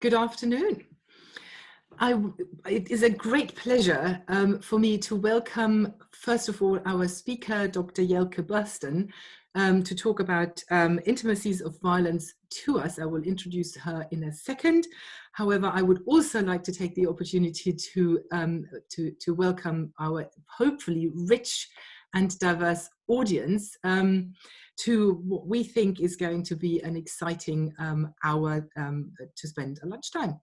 Good afternoon. It is a great pleasure for me to welcome, first of all, our speaker, Dr. Jelke Boesten, to talk about intimacies of violence to us. I will introduce her in a second. However, I would also like to take the opportunity to welcome our hopefully rich and diverse audience to what we think is going to be an exciting hour to spend a lunchtime.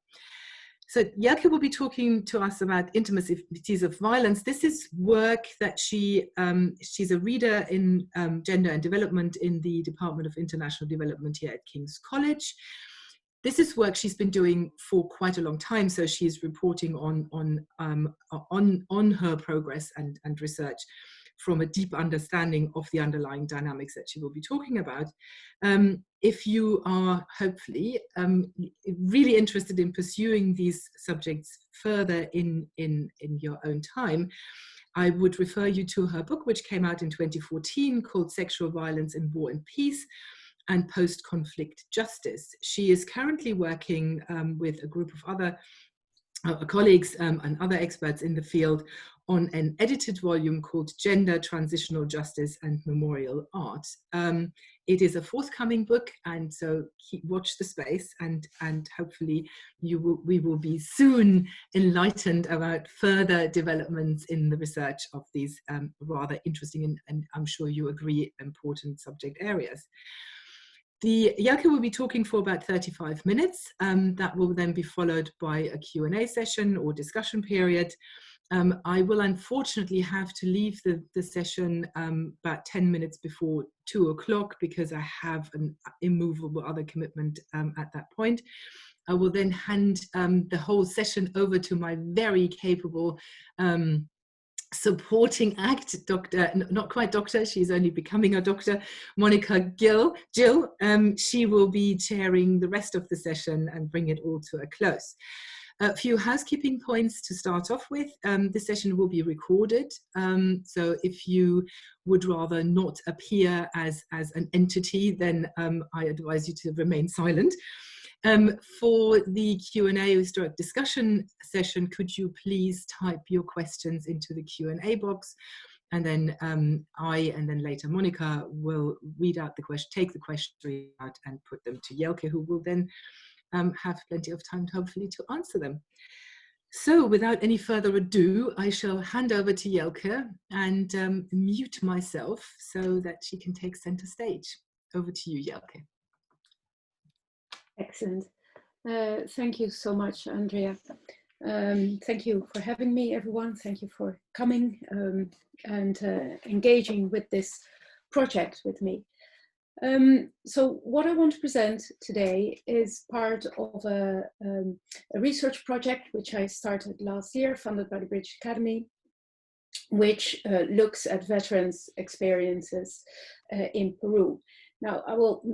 So Jelke will be talking to us about intimacies of violence. This is work that she's a reader in gender and development in the Department of International Development here at King's College. This is work she's been doing for quite a long time, so she's reporting on her progress and research from a deep understanding of the underlying dynamics that she will be talking about. If you are hopefully really interested in pursuing these subjects further in your own time, I would refer you to her book, which came out in 2014, called Sexual Violence in War and Peace and Post-Conflict Justice. She is currently working with a group of other colleagues and other experts in the field on an edited volume called Gender, Transitional Justice and Memorial Art. It is a forthcoming book, and so watch the space, and hopefully we will be soon enlightened about further developments in the research of these rather interesting and I'm sure you agree, important subject areas. Jelke will be talking for about 35 minutes. That will then be followed by a Q&A session or discussion period. I will unfortunately have to leave the session about 10 minutes before 2 o'clock because I have an immovable other commitment at that point. I will then hand the whole session over to my very capable supporting act, not quite doctor, she's only becoming a doctor, Monica Jill. She will be chairing the rest of the session and bring it all to a close. A few housekeeping points to start off with. This session will be recorded, so if you would rather not appear as an entity, then I advise you to remain silent. For the Q&A historic discussion session, could you please type your questions into the Q&A box, and then I and then later Monica will read out the question, take the question out and put them to Jelke, who will then have plenty of time hopefully to answer them. So without any further ado, I shall hand over to Jelke and mute myself so that she can take center stage. Over to you, Jelke. Excellent. Thank you so much, Andrea. Thank you for having me, everyone. Thank you for coming and engaging with this project with me. So what I want to present today is part of a research project which I started last year, funded by the British Academy, which looks at veterans' experiences in Peru. Now,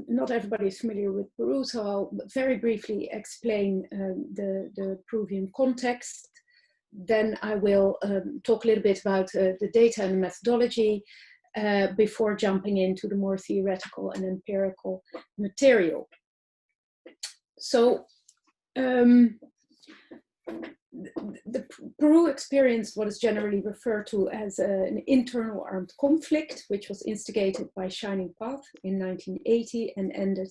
not everybody is familiar with Peru, so I'll very briefly explain the Peruvian context. Then I will talk a little bit about the data and the methodology before jumping into the more theoretical and empirical material. So, the Peru experienced what is generally referred to as an internal armed conflict, which was instigated by Shining Path in 1980 and ended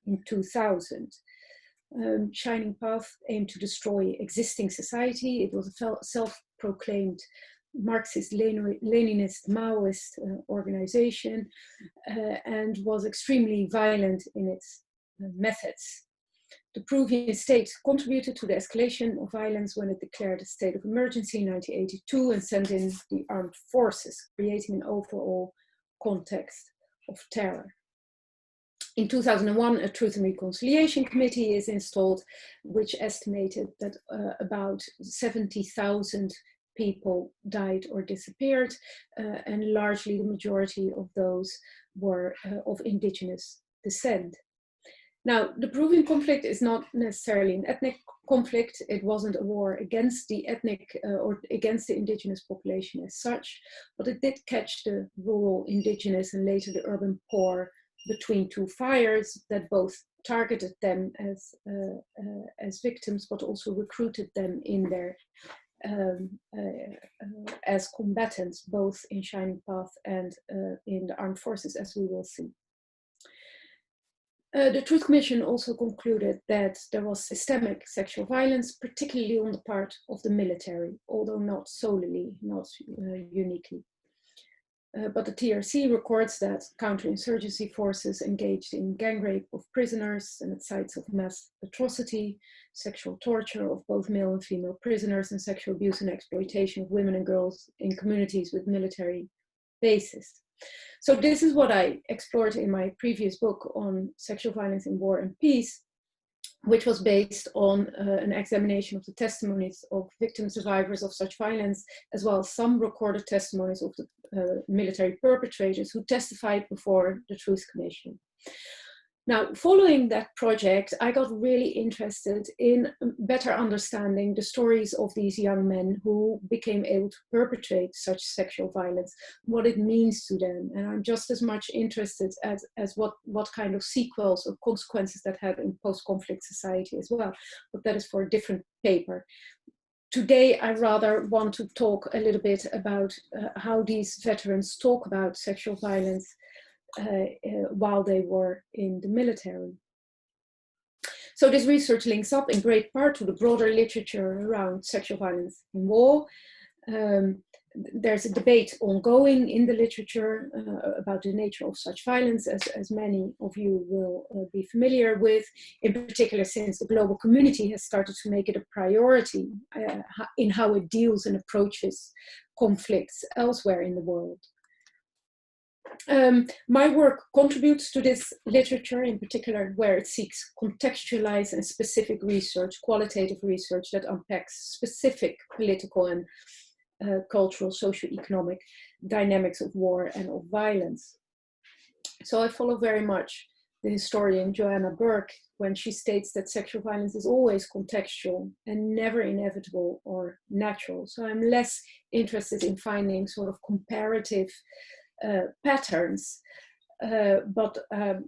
in 2000. Shining Path aimed to destroy existing society. It was a self-proclaimed Marxist-Leninist Maoist organization and was extremely violent in its methods. The Peruvian state contributed to the escalation of violence when it declared a state of emergency in 1982 and sent in the armed forces, creating an overall context of terror. In 2001, a Truth and Reconciliation Committee is installed, which estimated that about 70,000 people died or disappeared, and largely the majority of those were of indigenous descent. Now, the Peruvian conflict is not necessarily an ethnic conflict. It wasn't a war against the ethnic or against the indigenous population as such, but it did catch the rural indigenous and later the urban poor between two fires that both targeted them as victims, but also recruited them in their as combatants, both in Shining Path and in the armed forces, as we will see. The Truth Commission also concluded that there was systemic sexual violence, particularly on the part of the military, although not solely, not uniquely. But the TRC records that counterinsurgency forces engaged in gang rape of prisoners and at sites of mass atrocity, sexual torture of both male and female prisoners, and sexual abuse and exploitation of women and girls in communities with military bases. So this is what I explored in my previous book on sexual violence in war and peace, which was based on an examination of the testimonies of victim survivors of such violence, as well as some recorded testimonies of the military perpetrators who testified before the Truth Commission. Now, following that project, I got really interested in better understanding the stories of these young men who became able to perpetrate such sexual violence, what it means to them. And I'm just as much interested as what kind of sequels or consequences that had in post-conflict society as well. But that is for a different paper. Today, I rather want to talk a little bit about how these veterans talk about sexual violence while they were in the military. So this research links up in great part to the broader literature around sexual violence in war. There's a debate ongoing in the literature about the nature of such violence, as many of you will be familiar with, in particular since the global community has started to make it a priority in how it deals and approaches conflicts elsewhere in the world. My work contributes to this literature, in particular where it seeks contextualized and specific research, qualitative research that unpacks specific political and cultural, socio-economic dynamics of war and of violence. So I follow very much the historian Joanna Burke when she states that sexual violence is always contextual and never inevitable or natural. So I'm less interested in finding sort of comparative patterns, but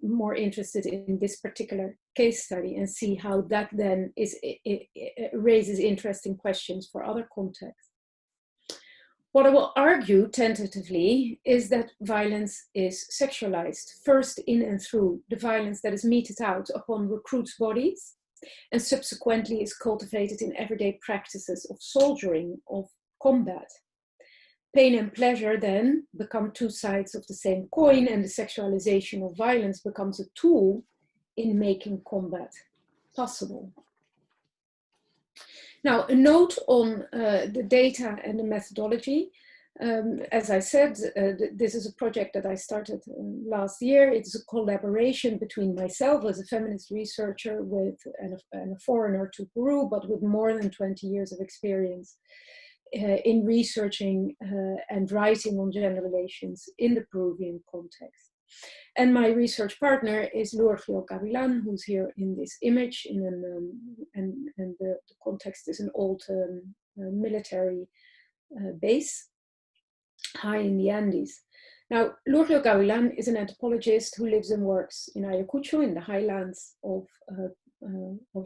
more interested in this particular case study and see how that then it raises interesting questions for other contexts. What I will argue tentatively is that violence is sexualized, first in and through the violence that is meted out upon recruits' bodies, and subsequently is cultivated in everyday practices of soldiering, of combat. Pain and pleasure then become two sides of the same coin, and the sexualization of violence becomes a tool in making combat possible. Now, a note on the data and the methodology. As I said, this is a project that I started last year. It's a collaboration between myself as a feminist researcher and a foreigner to Peru, but with more than 20 years of experience in researching and writing on gender relations in the Peruvian context. And my research partner is Jelke Boesten, who's here in this image, and the context is an old military base high in the Andes. Now, Jelke Boesten is an anthropologist who lives and works in Ayacucho, in the highlands of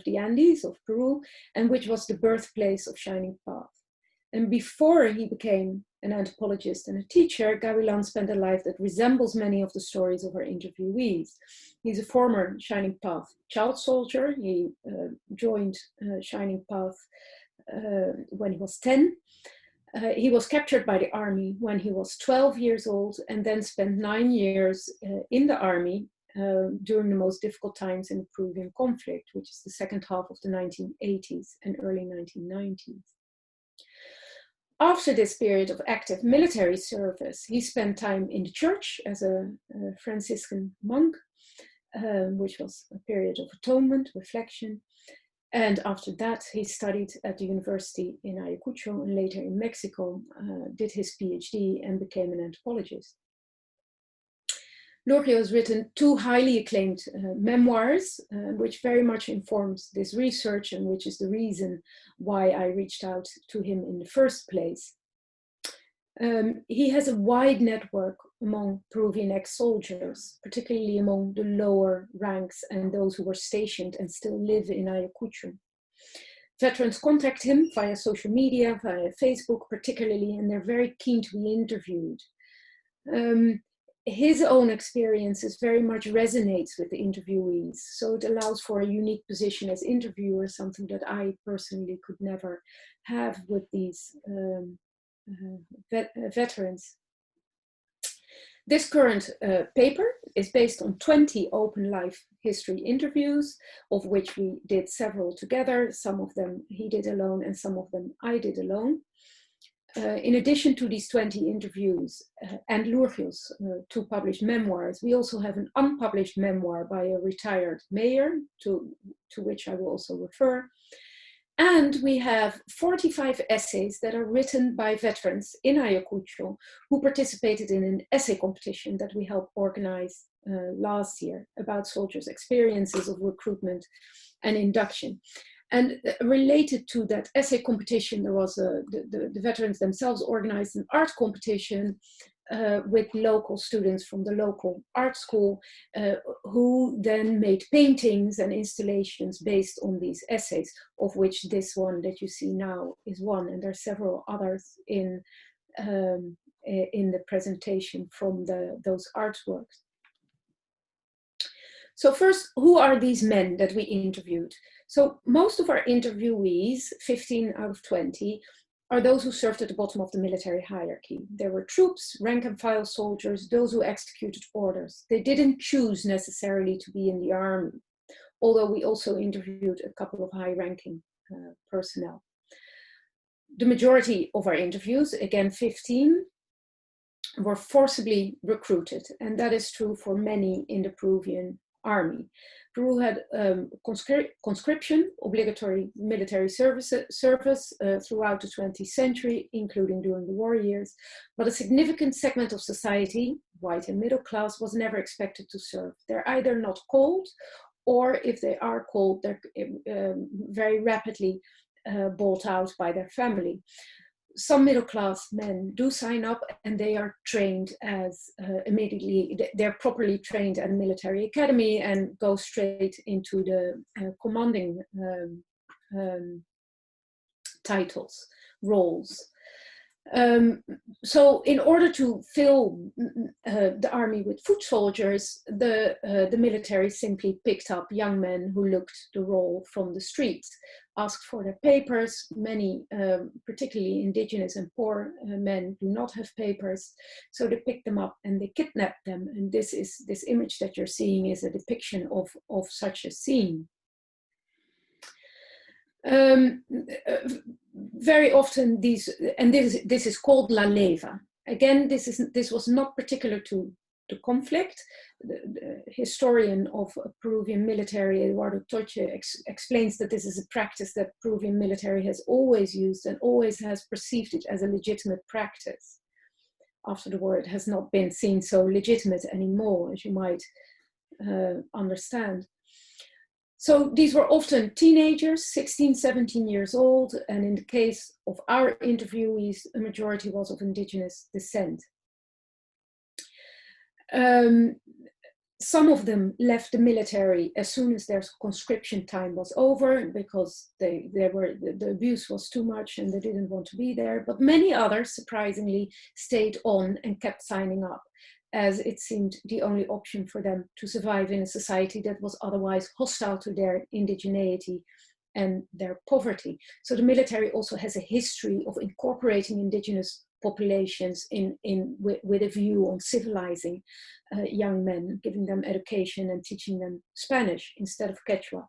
the Andes of Peru, and which was the birthplace of Shining Path. And before he became an anthropologist and a teacher, Boesten spent a life that resembles many of the stories of our interviewees. He's a former Shining Path child soldier. He joined Shining Path when he was 10. He was captured by the army when he was 12 years old, and then spent 9 years in the army during the most difficult times in the Peruvian conflict, which is the second half of the 1980s and early 1990s. After this period of active military service, he spent time in the church as a Franciscan monk, which was a period of atonement, reflection. And after that, he studied at the university in Ayacucho and later in Mexico, did his PhD and became an anthropologist. Jelke has written 2 highly acclaimed memoirs, which very much informs this research and which is the reason why I reached out to him in the first place. He has a wide network among Peruvian ex-soldiers, particularly among the lower ranks and those who were stationed and still live in Ayacucho. Veterans contact him via social media, via Facebook particularly, and they're very keen to be interviewed. His own experiences very much resonates with the interviewees, so it allows for a unique position as interviewer, something that I personally could never have with these veterans. This current paper is based on 20 open life history interviews, of which we did several together. Some of them he did alone and some of them I did alone. In addition to these 20 interviews and Lurgio's two published memoirs, we also have an unpublished memoir by a retired mayor, to which I will also refer. And we have 45 essays that are written by veterans in Ayacucho who participated in an essay competition that we helped organize last year about soldiers' experiences of recruitment and induction. And related to that essay competition, there was the veterans themselves organized an art competition with local students from the local art school who then made paintings and installations based on these essays, of which this one that you see now is one, and there are several others in the presentation from those artworks. So first, who are these men that we interviewed? So most of our interviewees, 15 out of 20, are those who served at the bottom of the military hierarchy. There were troops, rank and file soldiers, those who executed orders. They didn't choose necessarily to be in the army, although we also interviewed a couple of high-ranking personnel. The majority of our interviews, again 15, were forcibly recruited, and that is true for many in the Peruvian army. Peru had conscription, obligatory military service throughout the 20th century, including during the war years, but a significant segment of society, white and middle class, was never expected to serve. They're either not called, or if they are called, they're very rapidly bought out by their family. Some middle-class men do sign up and they are trained as immediately, they're properly trained at a military academy and go straight into the commanding titles, roles. So in order to fill the army with foot soldiers, the military simply picked up young men who looked the role from the streets, asked for their papers. Many, particularly indigenous and poor men, do not have papers, so they picked them up and they kidnapped them. And this image that you're seeing is a depiction of such a scene. Very often this is called la leva. Again, this was not particular to the conflict. The historian of Peruvian military, Eduardo Toche, explains that this is a practice that Peruvian military has always used and always has perceived it as a legitimate practice. After the war, it has not been seen so legitimate anymore, as you might understand. So these were often teenagers, 16, 17 years old, and in the case of our interviewees, a majority was of indigenous descent. Some of them left the military as soon as their conscription time was over because the abuse was too much and they didn't want to be there. But many others, surprisingly, stayed on and kept signing up, as it seemed the only option for them to survive in a society that was otherwise hostile to their indigeneity and their poverty. So the military also has a history of incorporating indigenous populations with a view on civilizing young men, giving them education and teaching them Spanish instead of Quechua.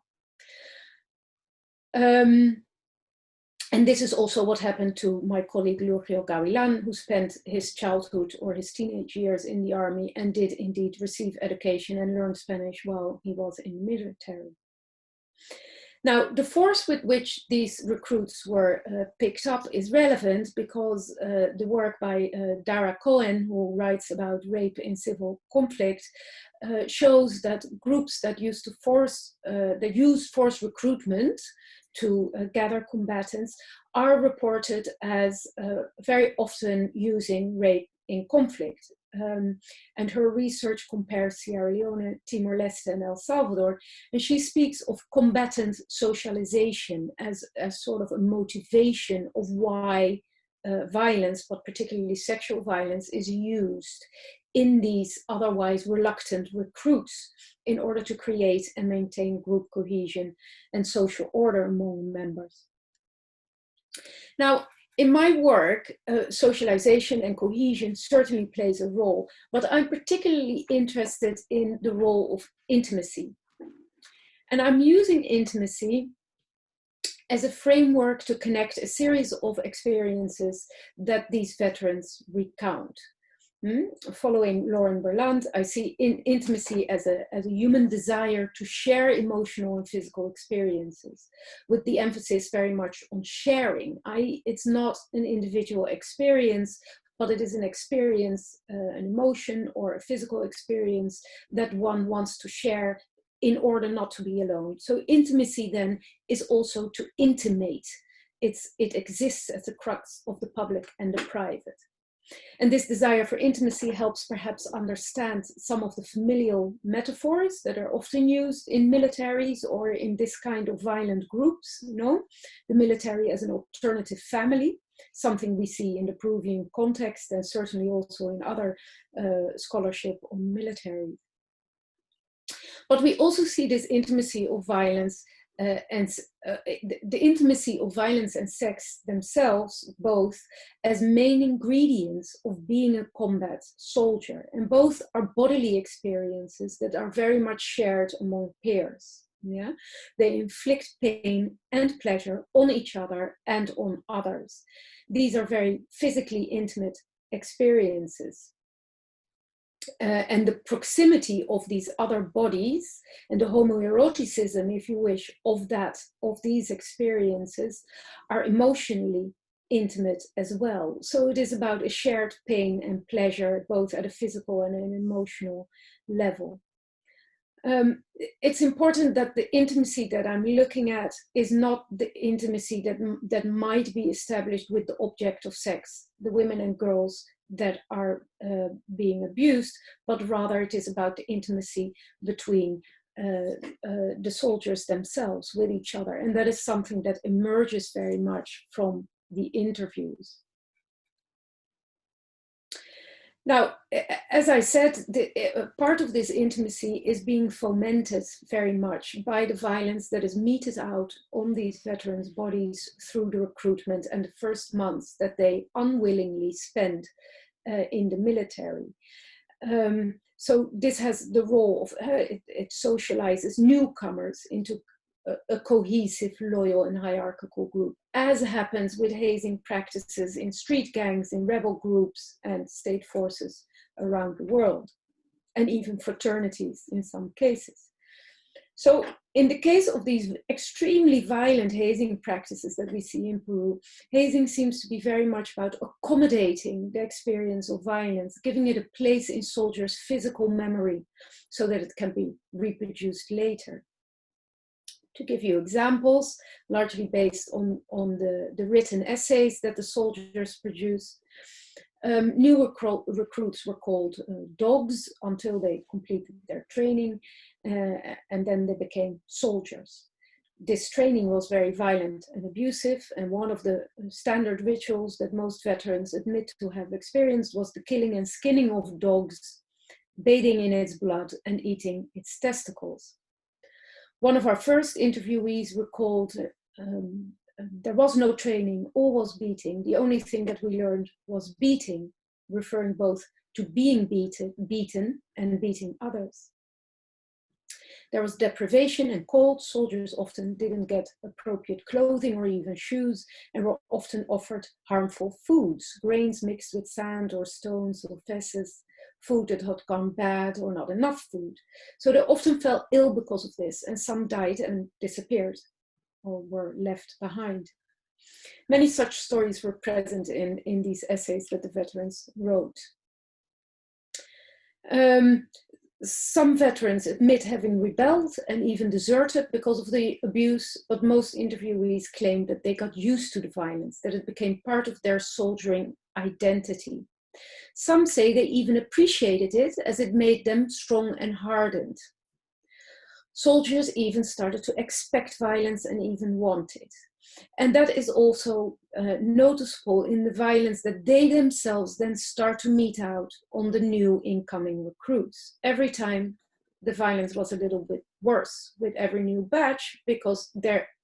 And this is also what happened to my colleague Lurgio Gavilan, who spent his childhood or his teenage years in the army and did indeed receive education and learn Spanish while he was in the military. Now, the force with which these recruits were picked up is relevant because the work by Dara Cohen, who writes about rape in civil conflict, shows that groups that use forced recruitment to gather combatants are reported as very often using rape in conflict. and her research compares Sierra Leone, Timor-Leste, and El Salvador. And she speaks of combatant socialization as sort of a motivation of why violence, but particularly sexual violence, is used in these otherwise reluctant recruits in order to create and maintain group cohesion and social order among members. Now, in my work, socialization and cohesion certainly plays a role, but I'm particularly interested in the role of intimacy. And I'm using intimacy as a framework to connect a series of experiences that these veterans recount. Following Lauren Berland, I see intimacy as a human desire to share emotional and physical experiences, with the emphasis very much on sharing. It's not an individual experience, but it is an experience, an emotion or a physical experience that one wants to share in order not to be alone. So intimacy then is also to intimate. It exists at the crux of the public and the private. And this desire for intimacy helps perhaps understand some of the familial metaphors that are often used in militaries or in this kind of violent groups, the military as an alternative family, something we see in the Peruvian context and certainly also in other scholarship on military. But we also see this intimacy of violence the intimacy of violence and sex themselves, both as main ingredients of being a combat soldier. And both are bodily experiences that are very much shared among peers. Yeah? They inflict pain and pleasure on each other and on others. These are very physically intimate experiences. And the proximity of these other bodies and the homoeroticism, if you wish, of these experiences are emotionally intimate as well. So it is about a shared pain and pleasure, both at a physical and an emotional level. It's important that the intimacy that I'm looking at is not the intimacy that might be established with the object of sex, the women and girls that are being abused, but rather it is about the intimacy between the soldiers themselves with each other. And that is something that emerges very much from the interviews. Now, as I said, part of this intimacy is being fomented very much by the violence that is meted out on these veterans' bodies through the recruitment and the first months that they unwillingly spend in the military. So this has the role of, it socializes newcomers into a cohesive, loyal, and hierarchical group, as happens with hazing practices in street gangs, in rebel groups, and state forces around the world, and even fraternities in some cases. So in the case of these extremely violent hazing practices that we see in Peru, hazing seems to be very much about accommodating the experience of violence, giving it a place in soldiers' physical memory so that it can be reproduced later. To give you examples, largely based on the written essays that the soldiers produced, new recruits were called dogs until they completed their training, and then they became soldiers. This training was very violent and abusive, and one of the standard rituals that most veterans admit to have experienced was the killing and skinning of dogs, bathing in its blood and eating its testicles. One of our first interviewees recalled, there was no training, all was beating. The only thing that we learned was beating, referring both to being beaten and beating others. There was deprivation and cold. Soldiers often didn't get appropriate clothing or even shoes, and were often offered harmful foods, grains mixed with sand or stones or feces, food that had gone bad or not enough food. So they often fell ill because of this, and some died and disappeared or were left behind. Many such stories were present in these essays that the veterans wrote. Some veterans admit having rebelled and even deserted because of the abuse, but most interviewees claim that they got used to the violence, that it became part of their soldiering identity, Some say they even appreciated it as it made them strong and hardened. Soldiers even started to expect violence and even want it. And that is also noticeable in the violence that they themselves then start to mete out on the new incoming recruits. Every time the violence was a little bit worse with every new batch, because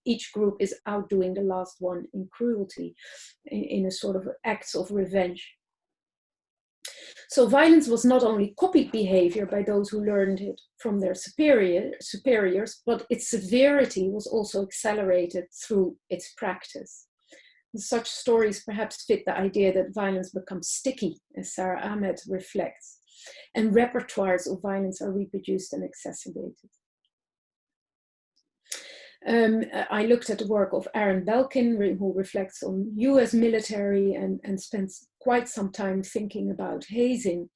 each group is outdoing the last one in cruelty, in a sort of acts of revenge. So violence was not only copied behavior by those who learned it from their superiors, but its severity was also accelerated through its practice. Such stories perhaps fit the idea that violence becomes sticky, as Sarah Ahmed reflects, and repertoires of violence are reproduced and exacerbated. I looked at the work of Aaron Belkin, who reflects on US military and spends quite some time thinking about hazing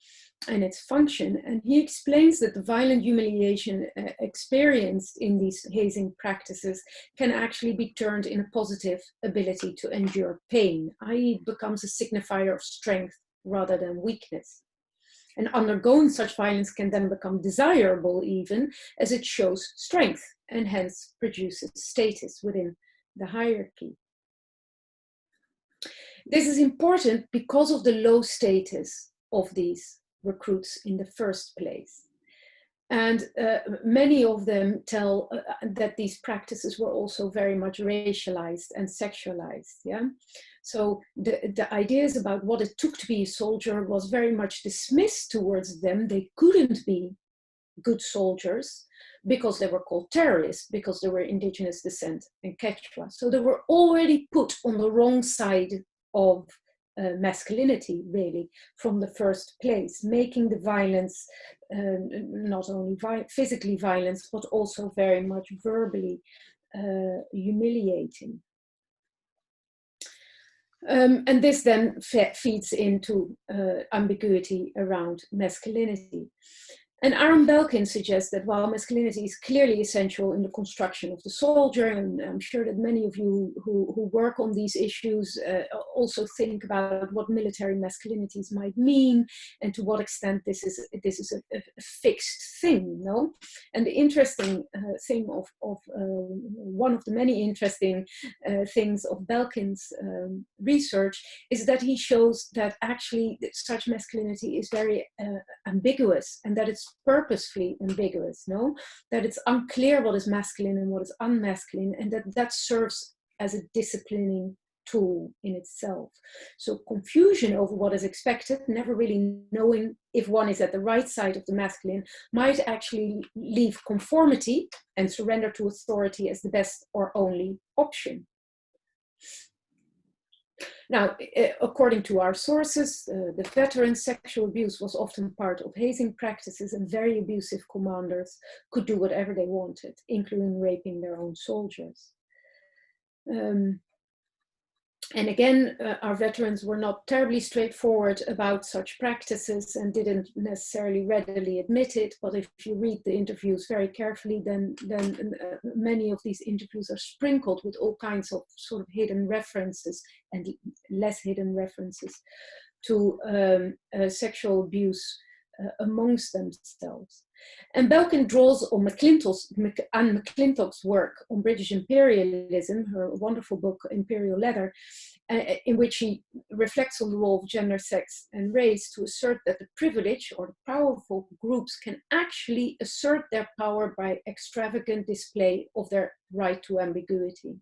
and its function. And he explains that the violent humiliation experienced in these hazing practices can actually be turned in a positive ability to endure pain, i.e. it becomes a signifier of strength rather than weakness. And undergoing such violence can then become desirable even as it shows strength and hence produces status within the hierarchy. This is important because of the low status of these recruits in the first place. And many of them tell that these practices were also very much racialized and sexualized. Yeah? So the ideas about what it took to be a soldier was very much dismissed towards them. They couldn't be good soldiers because they were called terrorists, because they were indigenous descent and Quechua. So they were already put on the wrong side of masculinity, really, from the first place, making the violence not only physically violence, but also very much verbally humiliating. And this then feeds into ambiguity around masculinity. And Aaron Belkin suggests that while masculinity is clearly essential in the construction of the soldier, and I'm sure that many of you who work on these issues also think about what military masculinities might mean and to what extent this is a fixed thing, no? And the interesting thing of one of the many interesting things of Belkin's research is that he shows that actually such masculinity is very ambiguous, and that it's purposefully ambiguous, no? That it's unclear what is masculine and what is unmasculine, and that serves as a disciplining tool in itself. So confusion over what is expected, never really knowing if one is at the right side of the masculine, might actually leave conformity and surrender to authority as the best or only option. Now, according to our sources, the veterans' sexual abuse was often part of hazing practices, and very abusive commanders could do whatever they wanted, including raping their own soldiers. And again, our veterans were not terribly straightforward about such practices and didn't necessarily readily admit it. But if you read the interviews very carefully, then many of these interviews are sprinkled with all kinds of sort of hidden references and less hidden references to sexual abuse amongst themselves. And Belkin draws on Anne McClintock's work on British imperialism, her wonderful book, Imperial Leather, in which she reflects on the role of gender, sex, and race to assert that the privileged or the powerful groups can actually assert their power by extravagant display of their right to ambiguity.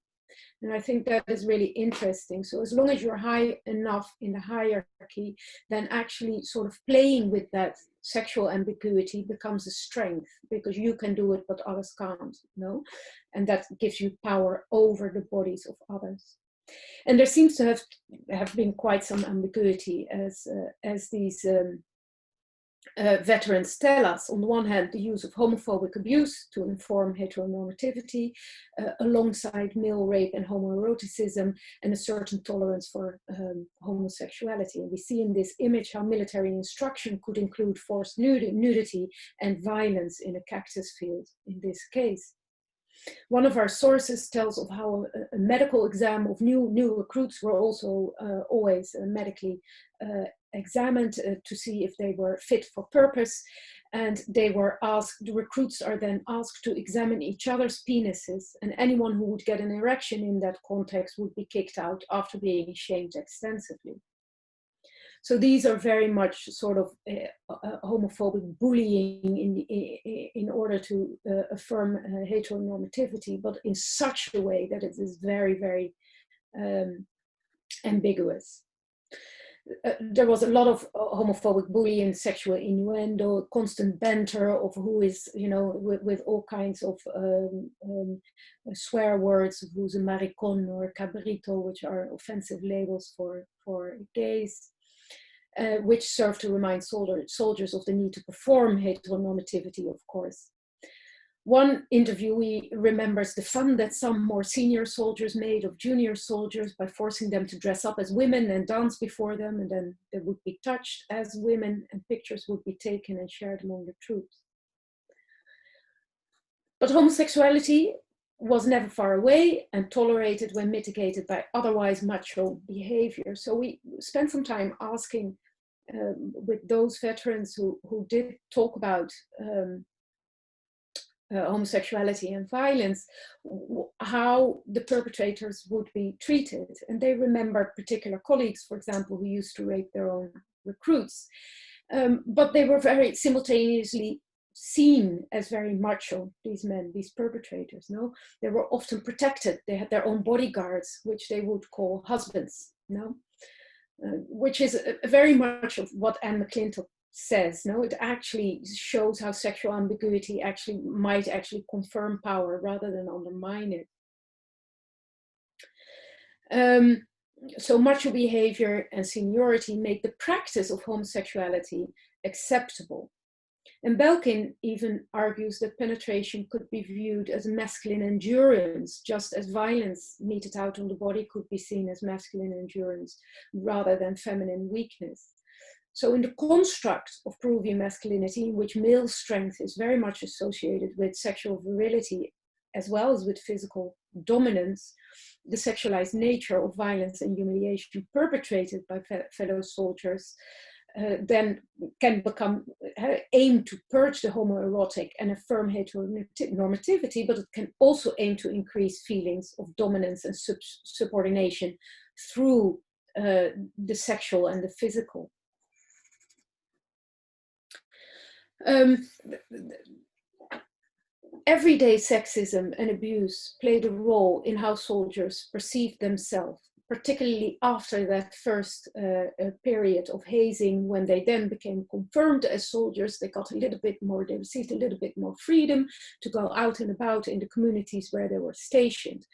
And I think that is really interesting. So as long as you're high enough in the hierarchy, then actually sort of playing with that sexual ambiguity becomes a strength, because you can do it, but others can't, no? And that gives you power over the bodies of others. And there seems to have been quite some ambiguity as these veterans tell us. On the one hand, the use of homophobic abuse to inform heteronormativity, alongside male rape and homoeroticism, and a certain tolerance for homosexuality. And we see in this image how military instruction could include forced nudity and violence in a cactus field in this case. One of our sources tells of how a medical exam of new recruits were also always medically examined to see if they were fit for purpose. And they were asked, the recruits are then asked to examine each other's penises, and anyone who would get an erection in that context would be kicked out after being shamed extensively. So these are very much sort of homophobic bullying in order to affirm heteronormativity, but in such a way that it is very, very ambiguous. There was a lot of homophobic bullying, sexual innuendo, constant banter of who is, you know, with all kinds of swear words, who's a maricon or a cabrito, which are offensive labels for gays, which serve to remind soldiers of the need to perform heteronormativity, of course. One interviewee remembers the fun that some more senior soldiers made of junior soldiers by forcing them to dress up as women and dance before them, and then they would be touched as women and pictures would be taken and shared among the troops. But homosexuality was never far away and tolerated when mitigated by otherwise macho behavior. So we spent some time asking with those veterans who did talk about homosexuality and violence, how the perpetrators would be treated. And they remember particular colleagues, for example, who used to rape their own recruits. But they were very simultaneously seen as very macho, these men, these perpetrators. No, they were often protected. They had their own bodyguards, which they would call husbands. No, which is very much of what Anne McClintock says. No, it actually shows how sexual ambiguity might confirm power rather than undermine it. So macho behavior and seniority make the practice of homosexuality acceptable. And Belkin even argues that penetration could be viewed as a masculine endurance, just as violence meted out on the body could be seen as masculine endurance rather than feminine weakness. So in the construct of Peruvian masculinity, in which male strength is very much associated with sexual virility as well as with physical dominance, the sexualized nature of violence and humiliation perpetrated by fellow soldiers then can become aim to purge the homoerotic and affirm heteronormativity, but it can also aim to increase feelings of dominance and subordination through the sexual and the physical. Everyday sexism and abuse played a role in how soldiers perceived themselves, particularly after that first period of hazing, when they then became confirmed as soldiers. They received a little bit more freedom to go out and about in the communities where they were stationed.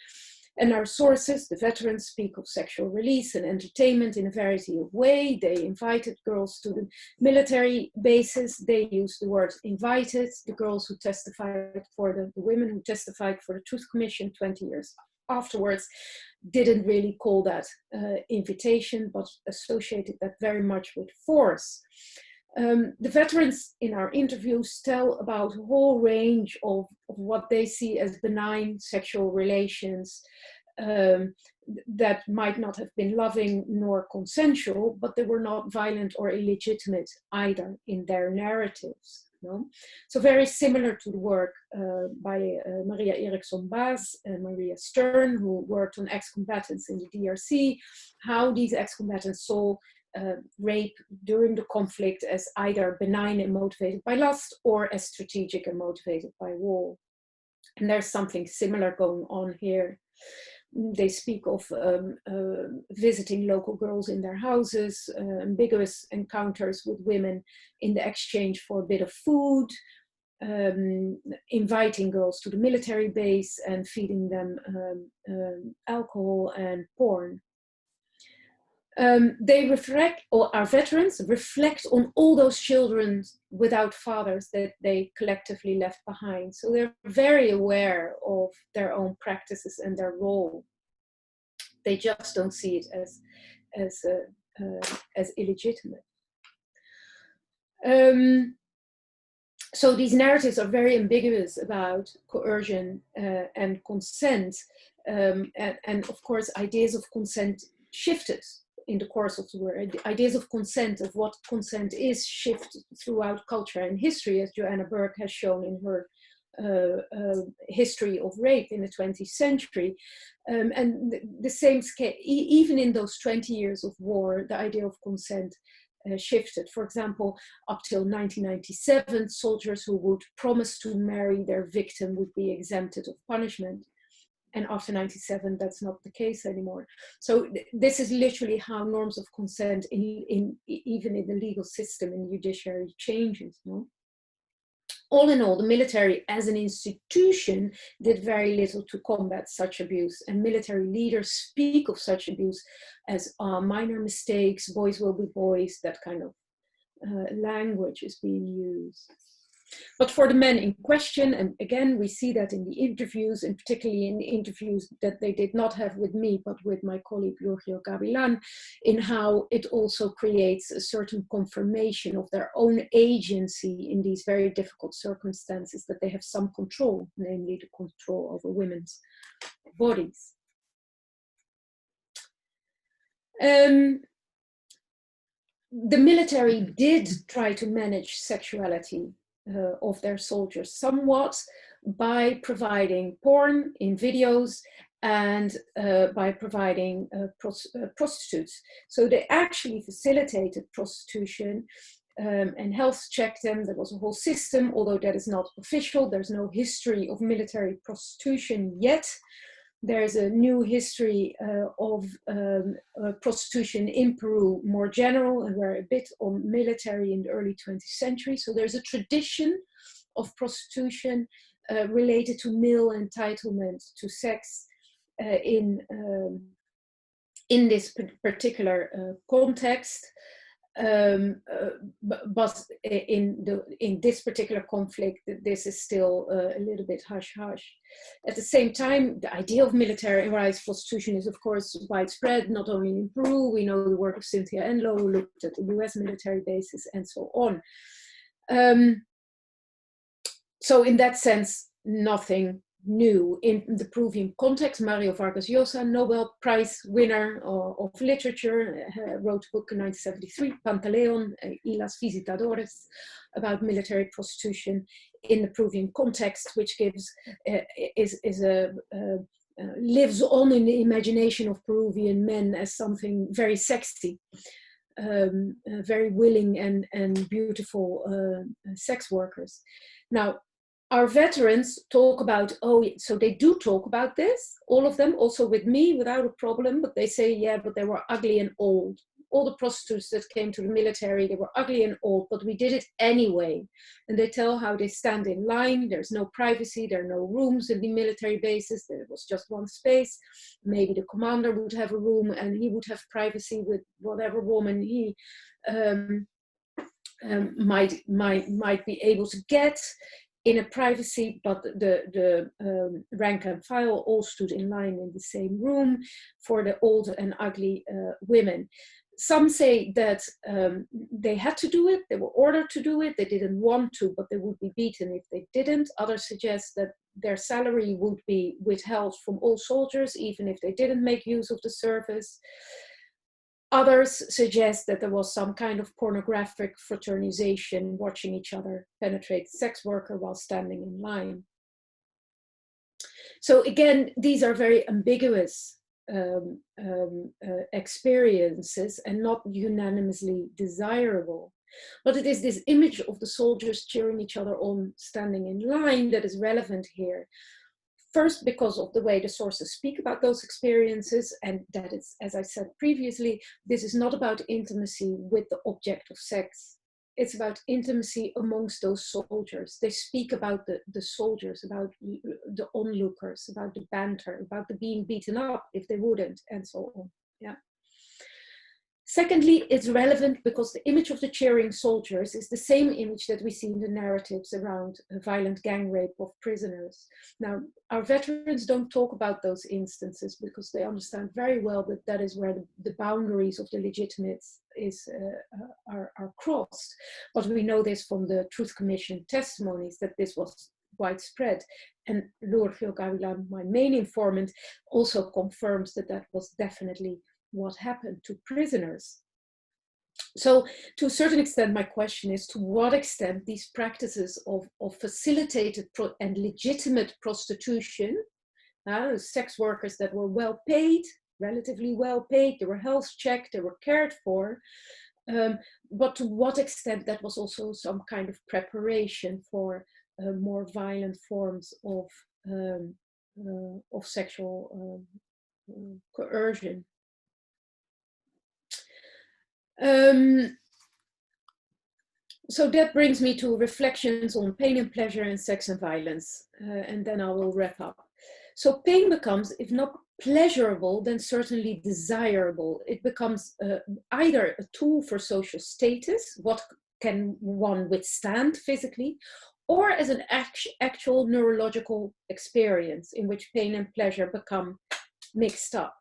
And our sources, the veterans, speak of sexual release and entertainment in a variety of ways. They invited girls to the military bases. They used the word invited. The girls who testified for the women who testified for the Truth Commission 20 years afterwards didn't really call that invitation, but associated that very much with force. The veterans in our interviews tell about a whole range of what they see as benign sexual relations that might not have been loving nor consensual, but they were not violent or illegitimate either in their narratives. No? So very similar to the work by Maria Eriksson Baas and Maria Stern, who worked on ex-combatants in the DRC, how these ex-combatants saw rape during the conflict as either benign and motivated by lust or as strategic and motivated by war. And there's something similar going on here. They speak of visiting local girls in their houses, ambiguous encounters with women in the exchange for a bit of food, inviting girls to the military base and feeding them alcohol and porn. They reflect, or our veterans reflect on all those children without fathers that they collectively left behind. So they're very aware of their own practices and their role. They just don't see it as illegitimate. So these narratives are very ambiguous about coercion and consent. And of course, ideas of consent shifted in the course of the war. The ideas of consent, of what consent is, shift throughout culture and history, as Joanna Burke has shown in her history of rape in the 20th century. And the same scale, even in those 20 years of war, the idea of consent shifted. For example, up till 1997, soldiers who would promise to marry their victim would be exempted of punishment. And after 97, that's not the case anymore. So this is literally how norms of consent, even in the legal system, in the judiciary, changes. No? All in all, the military as an institution did very little to combat such abuse, and military leaders speak of such abuse as minor mistakes, boys will be boys, that kind of language is being used. But for the men in question, and again, we see that in the interviews, and particularly in the interviews that they did not have with me, but with my colleague Jorge Gavilan, in how it also creates a certain confirmation of their own agency in these very difficult circumstances, that they have some control, namely the control over women's bodies. The military did try to manage sexuality of their soldiers somewhat by providing porn in videos and by providing prostitutes. So they actually facilitated prostitution and health checked them. There was a whole system, although that is not official. There's no history of military prostitution yet. There's a new history of prostitution in Peru more general, and we're a bit on military in the early 20th century. So there's a tradition of prostitution related to male entitlement to sex in this particular context. But in this particular conflict, this is still a little bit hush-hush. At the same time, the idea of militarized prostitution is, of course, widespread, not only in Peru. We know the work of Cynthia Enloe, who looked at the US military bases, and so on. So in that sense, nothing new. In the Peruvian context, Mario Vargas Llosa, Nobel Prize winner of literature, wrote a book in 1973, Pantaleon y las Visitadores, about military prostitution in the Peruvian context, which gives lives on in the imagination of Peruvian men as something very sexy, very willing and beautiful sex workers. Now, our veterans talk about, so they do talk about this, all of them, also with me, without a problem, but they say, yeah, but they were ugly and old. All the prostitutes that came to the military, they were ugly and old, but we did it anyway. And they tell how they stand in line. There's no privacy, there are no rooms in the military bases. There was just one space. Maybe the commander would have a room and he would have privacy with whatever woman he might be able to get in a privacy, but the rank and file all stood in line in the same room for the old and ugly women. Some say that they had to do it, they were ordered to do it, they didn't want to, but they would be beaten if they didn't. Others suggest that their salary would be withheld from all soldiers, even if they didn't make use of the service. Others suggest that there was some kind of pornographic fraternization, watching each other penetrate the sex worker while standing in line. So again, these are very ambiguous experiences and not unanimously desirable. But it is this image of the soldiers cheering each other on, standing in line, that is relevant here. First, because of the way the sources speak about those experiences, and that it's, as I said previously, this is not about intimacy with the object of sex. It's about intimacy amongst those soldiers. They speak about the soldiers, about the onlookers, about the banter, about the being beaten up if they wouldn't, and so on. Yeah. Secondly, it's relevant because the image of the cheering soldiers is the same image that we see in the narratives around violent gang rape of prisoners. Now, our veterans don't talk about those instances because they understand very well that that is where the boundaries of the legitimate are crossed. But we know this from the Truth Commission testimonies that this was widespread. And Jorge Gavilan, my main informant, also confirms that that was definitely what happened to prisoners. So to a certain extent, my question is to what extent these practices of facilitated and legitimate prostitution, sex workers that were well paid, relatively well paid, they were health checked, they were cared for, but to what extent that was also some kind of preparation for more violent forms of sexual coercion. So that brings me to reflections on pain and pleasure and sex and violence, and then I will wrap up. So pain becomes, if not pleasurable, then certainly desirable. It becomes either a tool for social status, what can one withstand physically, or as an actual neurological experience in which pain and pleasure become mixed up.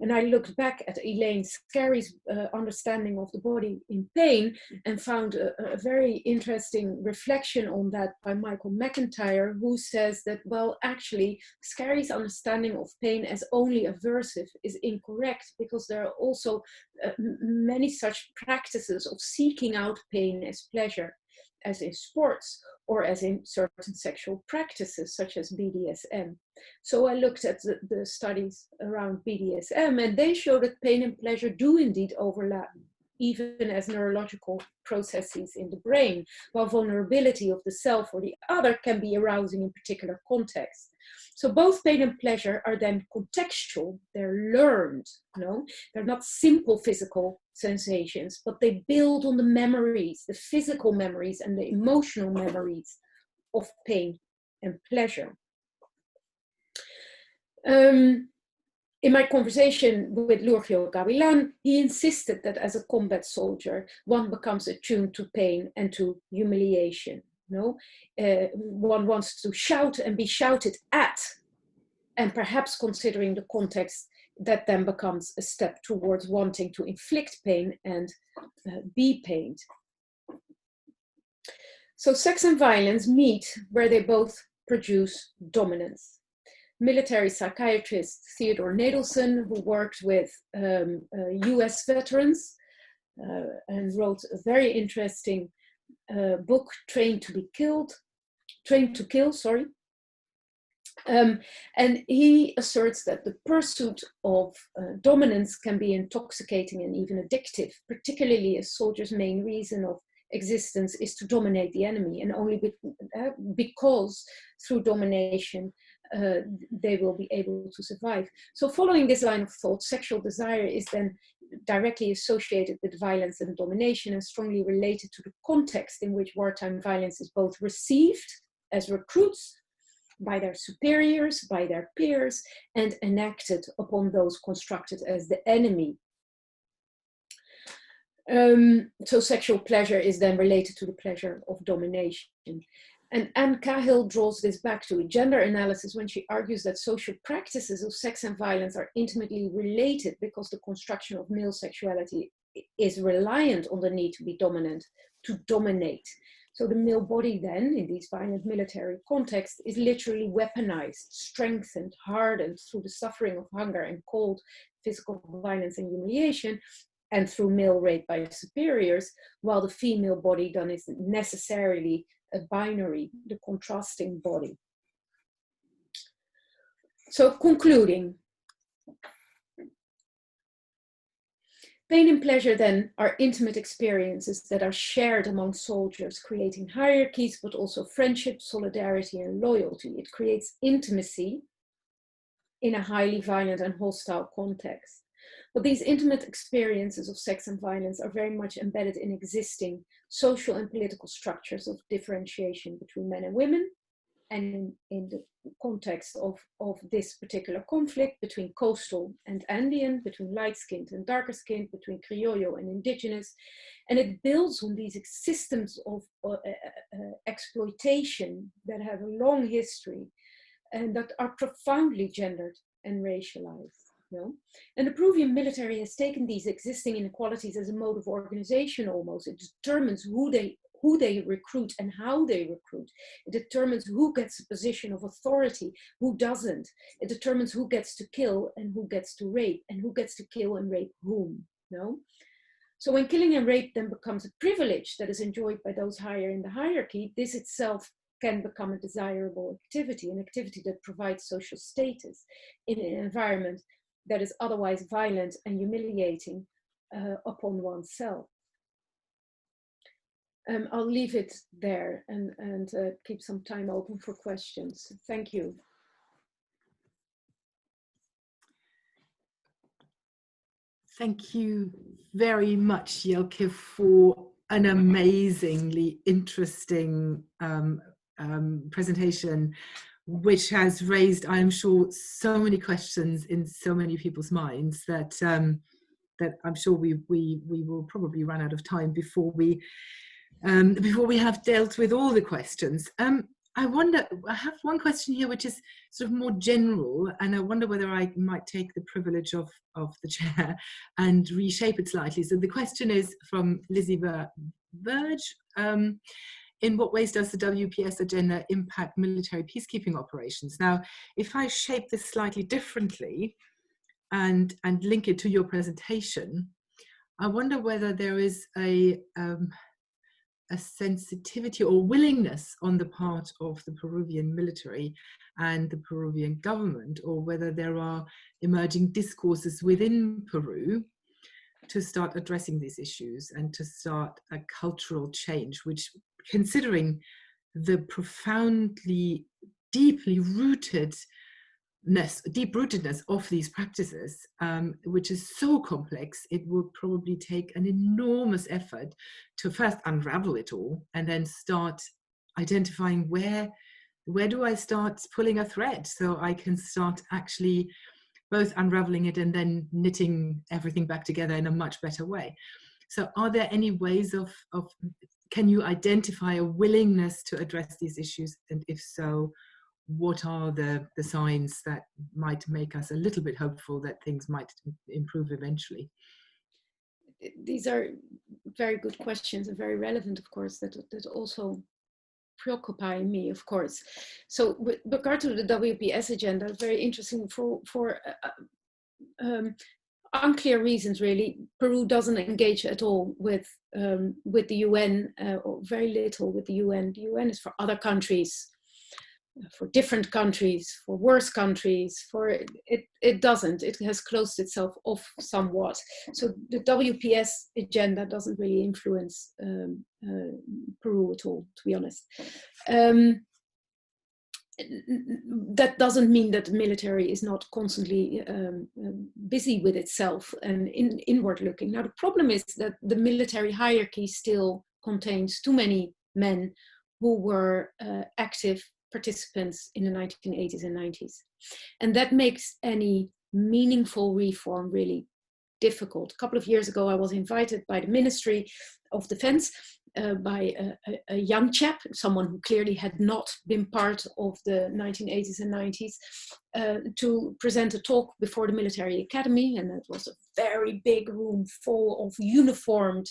And I looked back at Elaine Scarry's understanding of the body in pain and found a very interesting reflection on that by Michael McIntyre, who says that, well, actually, Scarry's understanding of pain as only aversive is incorrect, because there are also many such practices of seeking out pain as pleasure, as in sports or as in certain sexual practices such as BDSM. So I looked at the studies around BDSM, and they show that pain and pleasure do indeed overlap, even as neurological processes in the brain, while vulnerability of the self or the other can be arousing in particular contexts. So both pain and pleasure are then contextual, they're learned, they're not simple physical sensations, but they build on the memories, the physical memories and the emotional memories of pain and pleasure. In my conversation with Lurgio Gavilan, he insisted that as a combat soldier, one becomes attuned to pain and to humiliation. One wants to shout and be shouted at, and perhaps considering the context, that then becomes a step towards wanting to inflict pain and be pained. So sex and violence meet where they both produce dominance. Military psychiatrist Theodore Nadelson, who worked with US veterans and wrote a very interesting book, Trained to Kill, sorry. And he asserts that the pursuit of dominance can be intoxicating and even addictive, particularly as soldiers' main reason of existence is to dominate the enemy, and only because through domination they will be able to survive. So following this line of thought, sexual desire is then directly associated with violence and domination, and strongly related to the context in which wartime violence is both received as recruits by their superiors, by their peers, and enacted upon those constructed as the enemy. So sexual pleasure is then related to the pleasure of domination. And Anne Cahill draws this back to a gender analysis when she argues that social practices of sex and violence are intimately related, because the construction of male sexuality is reliant on the need to be dominant, to dominate. So the male body then, in these violent military contexts, is literally weaponized, strengthened, hardened through the suffering of hunger and cold, physical violence and humiliation, and through male rape by superiors, while the female body then is necessarily a binary, the contrasting body. So concluding, pain and pleasure then are intimate experiences that are shared among soldiers, creating hierarchies, but also friendship, solidarity, and loyalty. It creates intimacy in a highly violent and hostile context. But these intimate experiences of sex and violence are very much embedded in existing social and political structures of differentiation between men and women, and in the context of this particular conflict between coastal and Andean, between light-skinned and darker-skinned, between Criollo and indigenous. And it builds on these systems of exploitation that have a long history and that are profoundly gendered and racialized. And the Peruvian military has taken these existing inequalities as a mode of organization almost. It determines who they who they recruit and how they recruit. It determines who gets a position of authority, who doesn't. It determines who gets to kill and who gets to rape, and who gets to kill and rape whom. No? So when killing and rape then becomes a privilege that is enjoyed by those higher in the hierarchy, this itself can become a desirable activity, an activity that provides social status in an environment that is otherwise violent and humiliating upon oneself. I'll leave it there and keep some time open for questions. Thank you. Thank you very much, Jelke, for an amazingly interesting presentation, which has raised, I'm sure, so many questions in so many people's minds that that I'm sure we will probably run out of time before we have dealt with all the questions. I wonder, I have one question here which is sort of more general, and I wonder whether I might take the privilege of the chair and reshape it slightly. So the question is from Lizzie Verge. In what ways does the WPS agenda impact military peacekeeping operations? Now, if I shape this slightly differently and link it to your presentation, I wonder whether there is a sensitivity or willingness on the part of the Peruvian military and the Peruvian government, or whether there are emerging discourses within Peru to start addressing these issues and to start a cultural change, which, considering the profoundly deep-rootedness of these practices, which is so complex, it will probably take an enormous effort to first unravel it all and then start identifying where do I start pulling a thread so I can start actually both unraveling it and then knitting everything back together in a much better way. So are there any ways of can you identify a willingness to address these issues? And if so, what are the signs that might make us a little bit hopeful that things might improve eventually? These are very good questions and very relevant, of course, that also preoccupy me, of course. So with regard to the WPS agenda, it's very interesting for unclear reasons, really. Peru doesn't engage at all with the UN, or very little with the UN. The UN is for other countries, for different countries, for worse countries, it doesn't. It has closed itself off somewhat. So the WPS agenda doesn't really influence Peru at all, to be honest. That doesn't mean that the military is not constantly busy with itself and inward looking. Now, the problem is that the military hierarchy still contains too many men who were active participants in the 1980s and 90s. And that makes any meaningful reform really difficult. A couple of years ago, I was invited by the Ministry of Defense by a young chap, someone who clearly had not been part of the 1980s and 90s, to present a talk before the military academy. And it was a very big room full of uniformed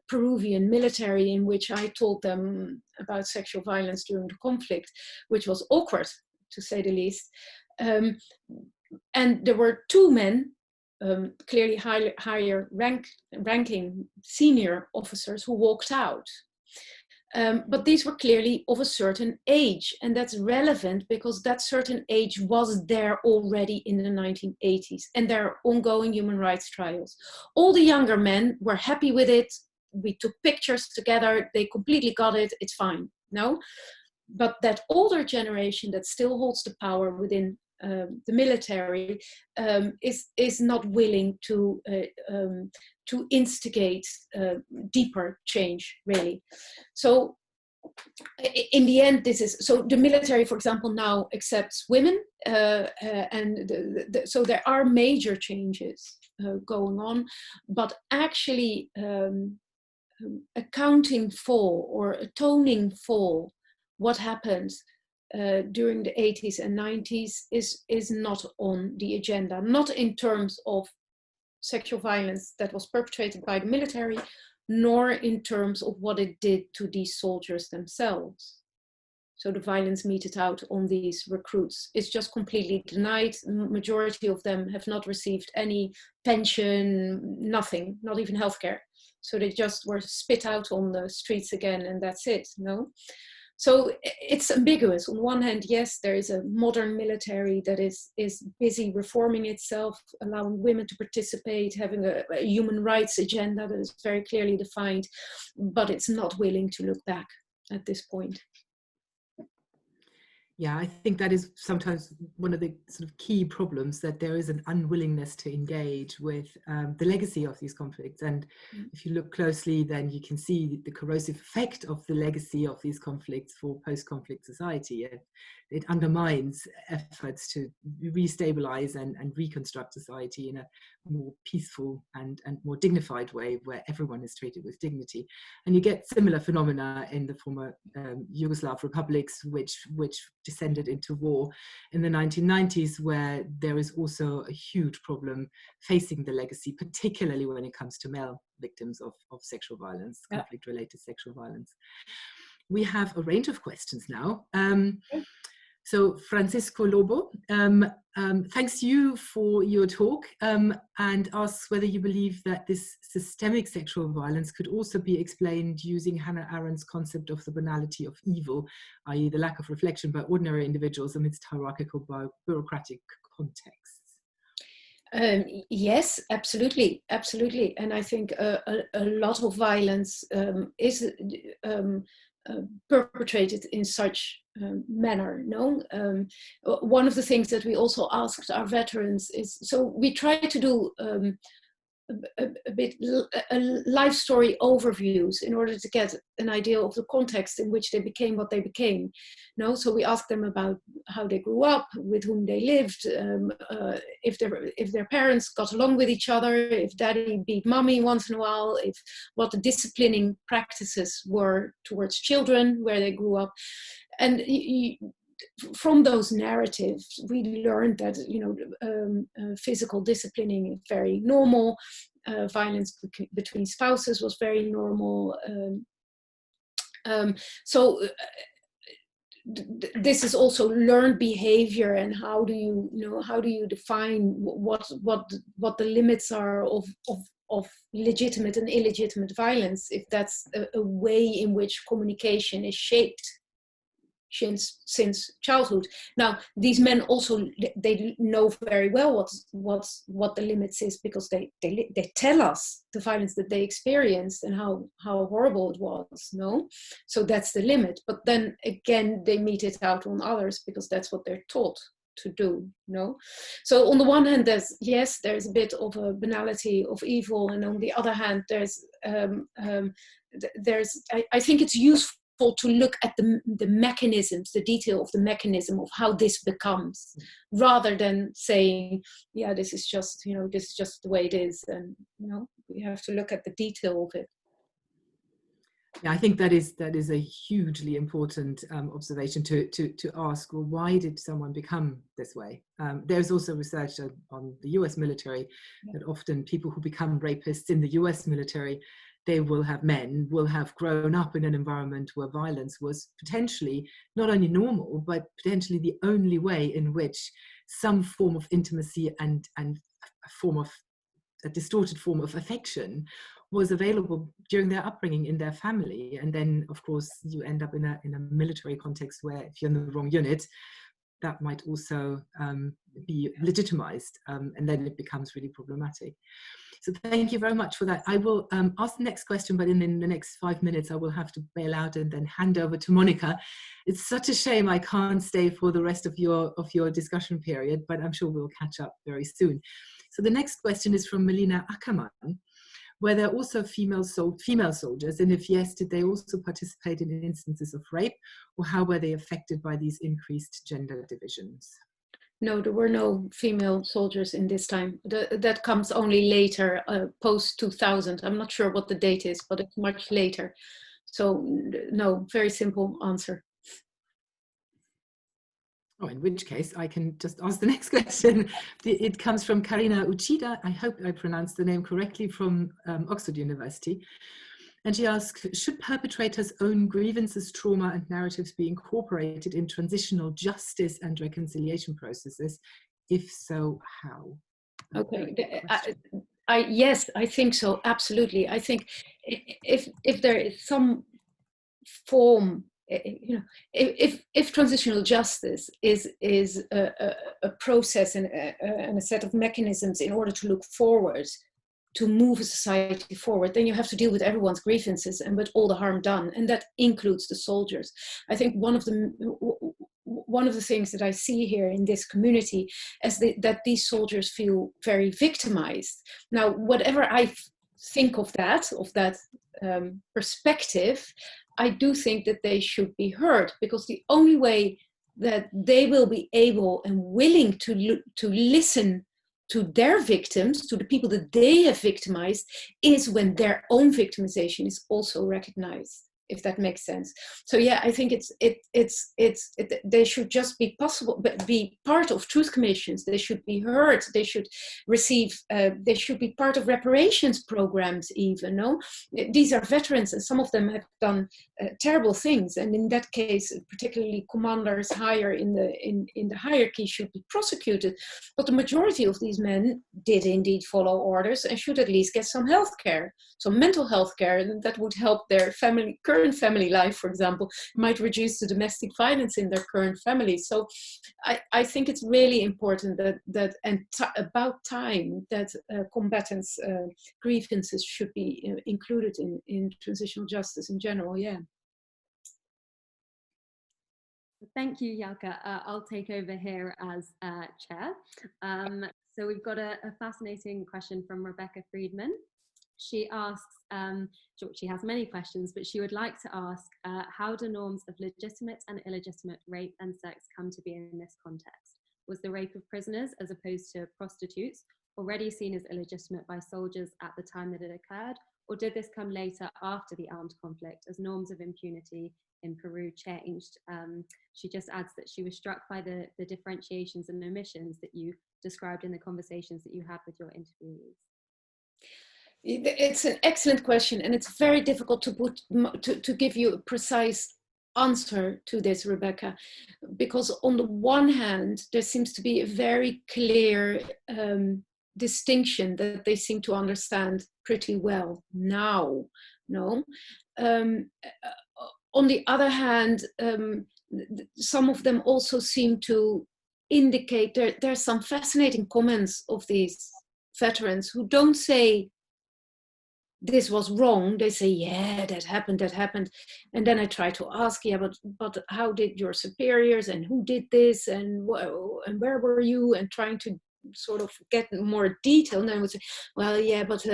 Peruvian military, in which I told them about sexual violence during the conflict, which was awkward, to say the least. And there were two men, clearly higher ranking senior officers, who walked out. But these were clearly of a certain age, and that's relevant because that certain age was there already in the 1980s, and there are ongoing human rights trials. All the younger men were happy with it. We took pictures together. They completely got it. It's fine. No? But that older generation that still holds the power within the military is not willing to instigate deeper change, really. So in the end, this is, so the military, for example, now accepts women, and so there are major changes going on, but actually accounting for or atoning for what happened during the 80s and 90s is not on the agenda, not in terms of sexual violence that was perpetrated by the military, nor in terms of what it did to these soldiers themselves. So the violence meted out on these recruits is just completely denied. Majority of them have not received any pension, nothing, not even healthcare. So they just were spit out on the streets again, and that's it, no? So it's ambiguous. On one hand, yes, there is a modern military that is busy reforming itself, allowing women to participate, having a human rights agenda that is very clearly defined, but it's not willing to look back at this point. Yeah, I think that is sometimes one of the sort of key problems, that there is an unwillingness to engage with the legacy of these conflicts. And if you look closely, then you can see the corrosive effect of the legacy of these conflicts for post-conflict society. It undermines efforts to restabilize and reconstruct society in a more peaceful and more dignified way, where everyone is treated with dignity. And you get similar phenomena in the former Yugoslav republics, which descended into war in the 1990s, where there is also a huge problem facing the legacy, particularly when it comes to male victims of sexual violence, conflict-related sexual violence. We have a range of questions now. So Francisco Lobo, thanks you for your talk, and asks whether you believe that this systemic sexual violence could also be explained using Hannah Arendt's concept of the banality of evil, i.e. the lack of reflection by ordinary individuals amidst hierarchical bureaucratic contexts. Yes, absolutely, absolutely. And I think a lot of violence is perpetrated in such manner. No, one of the things that we also asked our veterans is, so we try to do a bit life story overviews in order to get an idea of the context in which they became what they became. No, so we asked them about how they grew up, with whom they lived, if their parents got along with each other, if daddy beat mommy once in a while, if what the disciplining practices were towards children where they grew up. And from those narratives, we learned that physical disciplining is very normal. Violence between spouses was very normal. This is also learned behavior, and how do you define what the limits are of legitimate and illegitimate violence, if that's a way in which communication is shaped since childhood. Now, these men also, they know very well what the limits is, because they tell us the violence that they experienced and how horrible it was. No, so that's the limit. But then again, they mete it out on others because that's what they're taught to do. No, so on the one hand, there's a bit of a banality of evil, and on the other hand, I think it's useful to look at the mechanisms, the detail of the mechanism of how this becomes, rather than saying, yeah, this is just the way it is, and we have to look at the detail of it. Yeah, I think that is a hugely important observation to ask, well, why did someone become this way? There's also research on the US military that often people who become rapists in the US military, men will have grown up in an environment where violence was potentially not only normal, but potentially the only way in which some form of intimacy and a distorted form of affection was available during their upbringing in their family. And then, of course, you end up in a military context where, if you're in the wrong unit, that might also be legitimized, and then it becomes really problematic. So thank you very much for that. I will ask the next question, but in the next 5 minutes, I will have to bail out and then hand over to Monica. It's such a shame I can't stay for the rest of your discussion period, but I'm sure we'll catch up very soon. So the next question is from Melina Ackermann. Were there also female soldiers? And if yes, did they also participate in instances of rape? Or how were they affected by these increased gender divisions? No, there were no female soldiers in this time. That comes only later, post-2000. I'm not sure what the date is, but it's much later. So no, very simple answer. Oh, in which case I can just ask the next question. It comes from Karina Uchida. I hope I pronounced the name correctly, from Oxford University. And she asks, should perpetrators' own grievances, trauma, and narratives be incorporated in transitional justice and reconciliation processes? If so, how? Okay. Yes, I think so. Absolutely. I think if there is some form, if transitional justice is a process and a set of mechanisms in order to look forward, to move a society forward, then you have to deal with everyone's grievances and with all the harm done, and that includes the soldiers. I think one of the things that I see here in this community is that these soldiers feel very victimized. Now, whatever I think of that perspective, I do think that they should be heard, because the only way that they will be able and willing to listen to their victims, to the people that they have victimized, is when their own victimization is also recognized, if that makes sense. So yeah, I think they should just be possible, but be part of truth commissions. They should be heard. They should receive. They should be part of reparations programs. Even no, these are veterans, and some of them have done terrible things. And in that case, particularly commanders higher in the hierarchy should be prosecuted. But the majority of these men did indeed follow orders and should at least get some health care, some mental health care, and that would help their current family life, for example, might reduce the domestic violence in their current family. So I think it's really important about time that combatants' grievances should be included in transitional justice in general. Yeah. Thank you, Jelke. I'll take over here as chair. So we've got a fascinating question from Rebecca Friedman. She asks, she has many questions, but she would like to ask, how do norms of legitimate and illegitimate rape and sex come to be in this context? Was the rape of prisoners, as opposed to prostitutes, already seen as illegitimate by soldiers at the time that it occurred, or did this come later after the armed conflict as norms of impunity in Peru changed? She just adds that she was struck by the differentiations and omissions that you described in the conversations that you had with your interviewees. It's an excellent question, and it's very difficult to give you a precise answer to this, Rebecca, because on the one hand, there seems to be a very clear distinction that they seem to understand pretty well now. No, on the other hand, some of them also seem to indicate there's some fascinating comments of these veterans who don't say this was wrong. They say, yeah, that happened. And then I try to ask, yeah, but how did your superiors, and who did this, and where were you, and trying to sort of get more detail. And I would say, well, yeah, but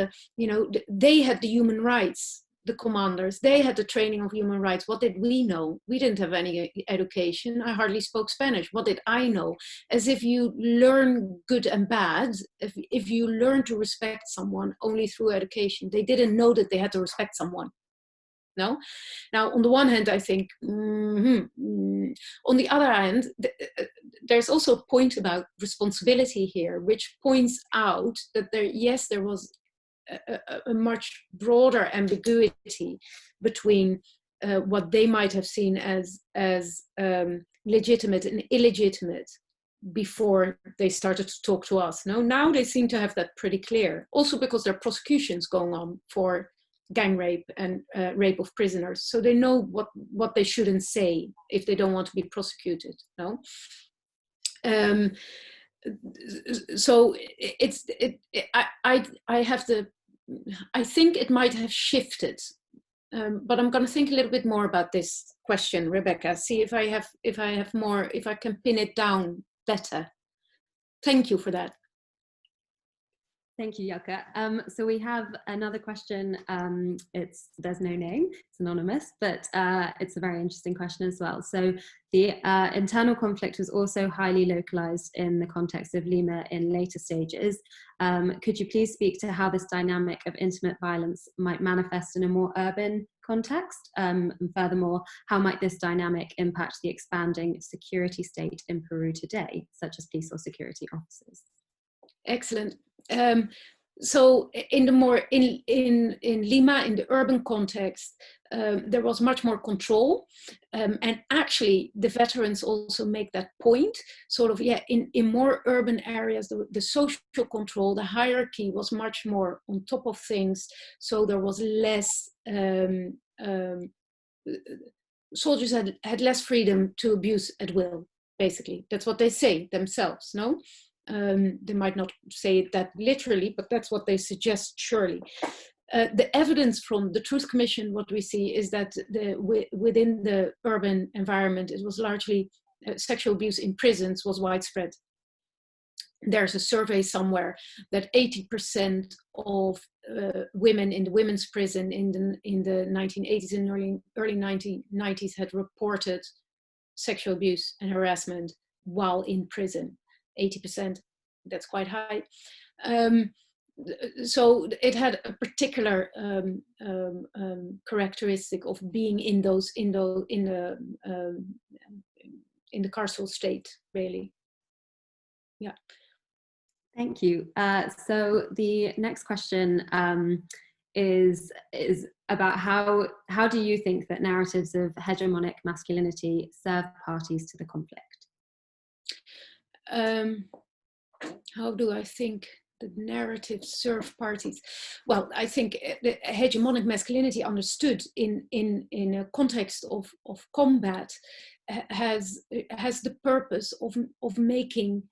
they had the human rights, the commanders, they had the training of human rights. What did we know? We didn't have any education. I hardly spoke Spanish. What did I know? As if you learn good and bad, if you learn to respect someone only through education. They didn't know that they had to respect someone. No? Now, on the one hand, I think, on the other hand, there's also a point about responsibility here, which points out that there was a much broader ambiguity between what they might have seen as legitimate and illegitimate before they started to talk to us. No, now they seem to have that pretty clear. Also because there are prosecutions going on for gang rape and rape of prisoners, so they know what they shouldn't say if they don't want to be prosecuted. No. So I think it might have shifted, but I'm going to think a little bit more about this question, Rebecca. See if I can pin it down better. Thank you for that. Thank you, Jelke. So we have another question. There's no name, it's anonymous, but it's a very interesting question as well. So the internal conflict was also highly localized in the context of Lima in later stages. Could you please speak to how this dynamic of intimate violence might manifest in a more urban context? And furthermore, how might this dynamic impact the expanding security state in Peru today, such as police or security officers? Excellent. so in the more in Lima, in the urban context, there was much more control, and actually the veterans also make that point. Sort of, yeah, in more urban areas, the social control, the hierarchy was much more on top of things. So there was less. Soldiers had less freedom to abuse at will. Basically, that's what they say themselves. No. They might not say it that literally, but that's what they suggest, surely. The evidence from the Truth Commission, what we see is that within the urban environment, it was largely sexual abuse in prisons was widespread. There's a survey somewhere that 80% of women in the women's prison in the 1980s and early 1990s had reported sexual abuse and harassment while in prison. 80%, that's quite high. So it had a particular characteristic of being in the carceral state, really. Yeah. Thank you. So the next question is about how do you think that narratives of hegemonic masculinity serve parties to the conflict? How do I think the narratives serve parties? Well, I think the hegemonic masculinity understood in a context of combat has the purpose of making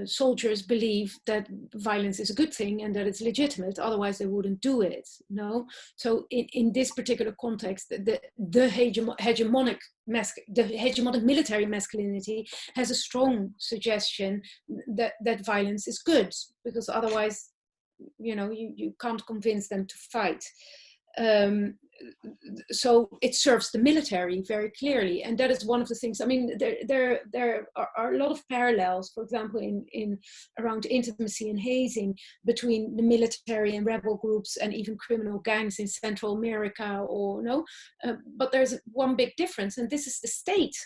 soldiers believe that violence is a good thing and that it's legitimate, otherwise they wouldn't do it. No, so in this particular context, the hegemonic military masculinity has a strong suggestion that violence is good, because otherwise, you can't convince them to fight. So it serves the military very clearly, and that is one of the things. I mean, there are a lot of parallels, for example, in around intimacy and hazing between the military and rebel groups and even criminal gangs in Central America, but there's one big difference, and this is the state.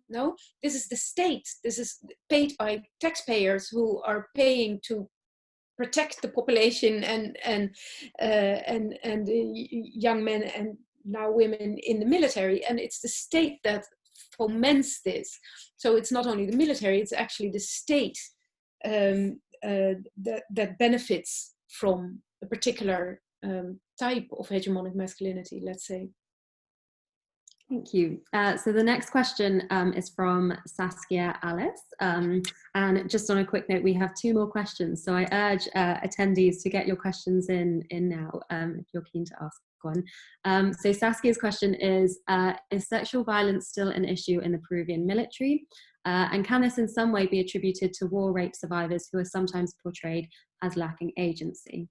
No, this is the state. This is paid by taxpayers who are paying to protect the population and young men and now women in the military, and it's the state that foments this. So it's not only the military; it's actually the state that benefits from a particular type of hegemonic masculinity, let's say. Thank you. So the next question is from Saskia Alice. And just on a quick note, we have 2 more questions. So I urge attendees to get your questions in now if you're keen to ask one. So Saskia's question is sexual violence still an issue in the Peruvian military? And can this in some way be attributed to war rape survivors who are sometimes portrayed as lacking agency?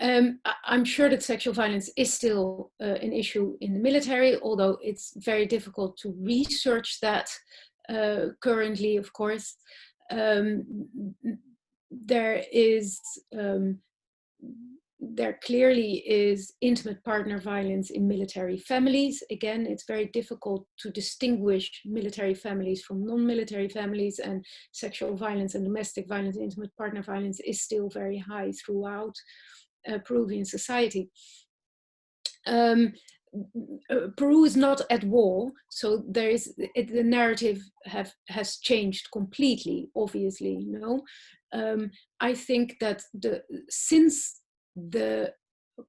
I'm sure that sexual violence is still an issue in the military, although it's very difficult to research that currently, of course. There clearly is intimate partner violence in military families. Again, it's very difficult to distinguish military families from non-military families, and sexual violence and domestic violence, intimate partner violence is still very high throughout Peruvian society. Peru is not at war, so the narrative has changed completely, obviously. I think that since the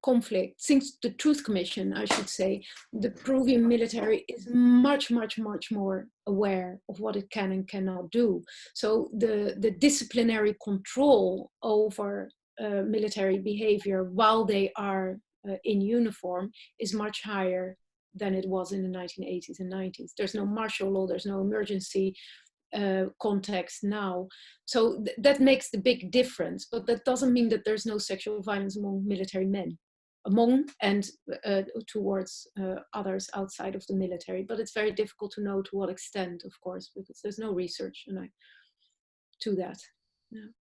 conflict, since the Truth Commission, I should say, the Peruvian military is much, much, much more aware of what it can and cannot do. So the disciplinary control over military behavior while they are in uniform is much higher than it was in the 1980s and 90s. There's no martial law, there's no emergency context now. So that makes the big difference, but that doesn't mean that there's no sexual violence among military men, and towards others outside of the military. But it's very difficult to know to what extent, of course, because there's no research to that. Yeah.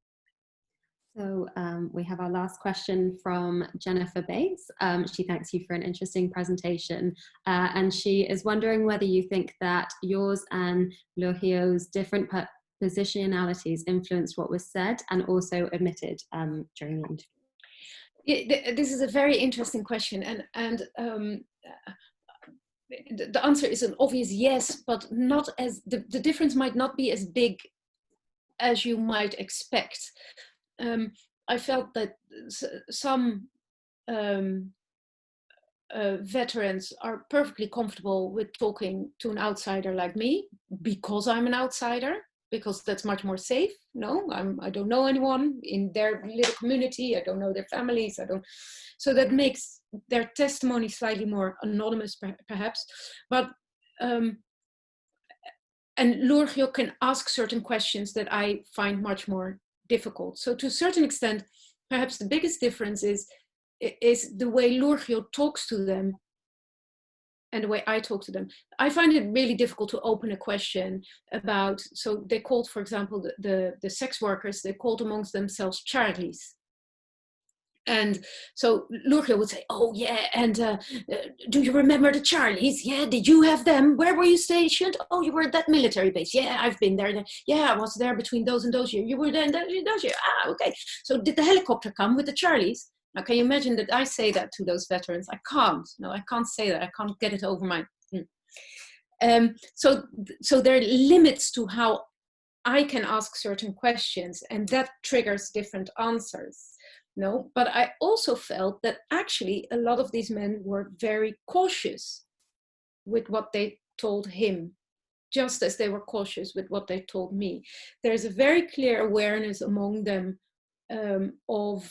So we have our last question from Jennifer Bates. She thanks you for an interesting presentation. And she is wondering whether you think that yours and Logio's different positionalities influenced what was said and also omitted during the interview? Yeah, this is a very interesting question, and the answer is an obvious yes, but not as the difference might not be as big as you might expect. I felt that some veterans are perfectly comfortable with talking to an outsider like me because I'm an outsider, because that's much more safe. No, I don't know anyone in their little community. I don't know their families. So that makes their testimony slightly more anonymous, perhaps. But and Lurgio can ask certain questions that I find much more difficult. So to a certain extent, perhaps the biggest difference is the way Lurgio talks to them and the way I talk to them. I find it really difficult to open a question about, so they called, for example, the sex workers, they called amongst themselves Charlies. And so Lurgio would say, oh yeah, and do you remember the Charlies? Yeah, did you have them? Where were you stationed? Oh, you were at that military base. Yeah, I've been there. Yeah, I was there between those and those years. You were there in those years. Ah, okay. So did the helicopter come with the Charlies? Now, can you imagine that I say that to those veterans? I can't. No, I can't say that. I can't get it over my... So there are limits to how I can ask certain questions, and that triggers different answers. No, but I also felt that actually a lot of these men were very cautious with what they told him, just as they were cautious with what they told me. There's a very clear awareness among them of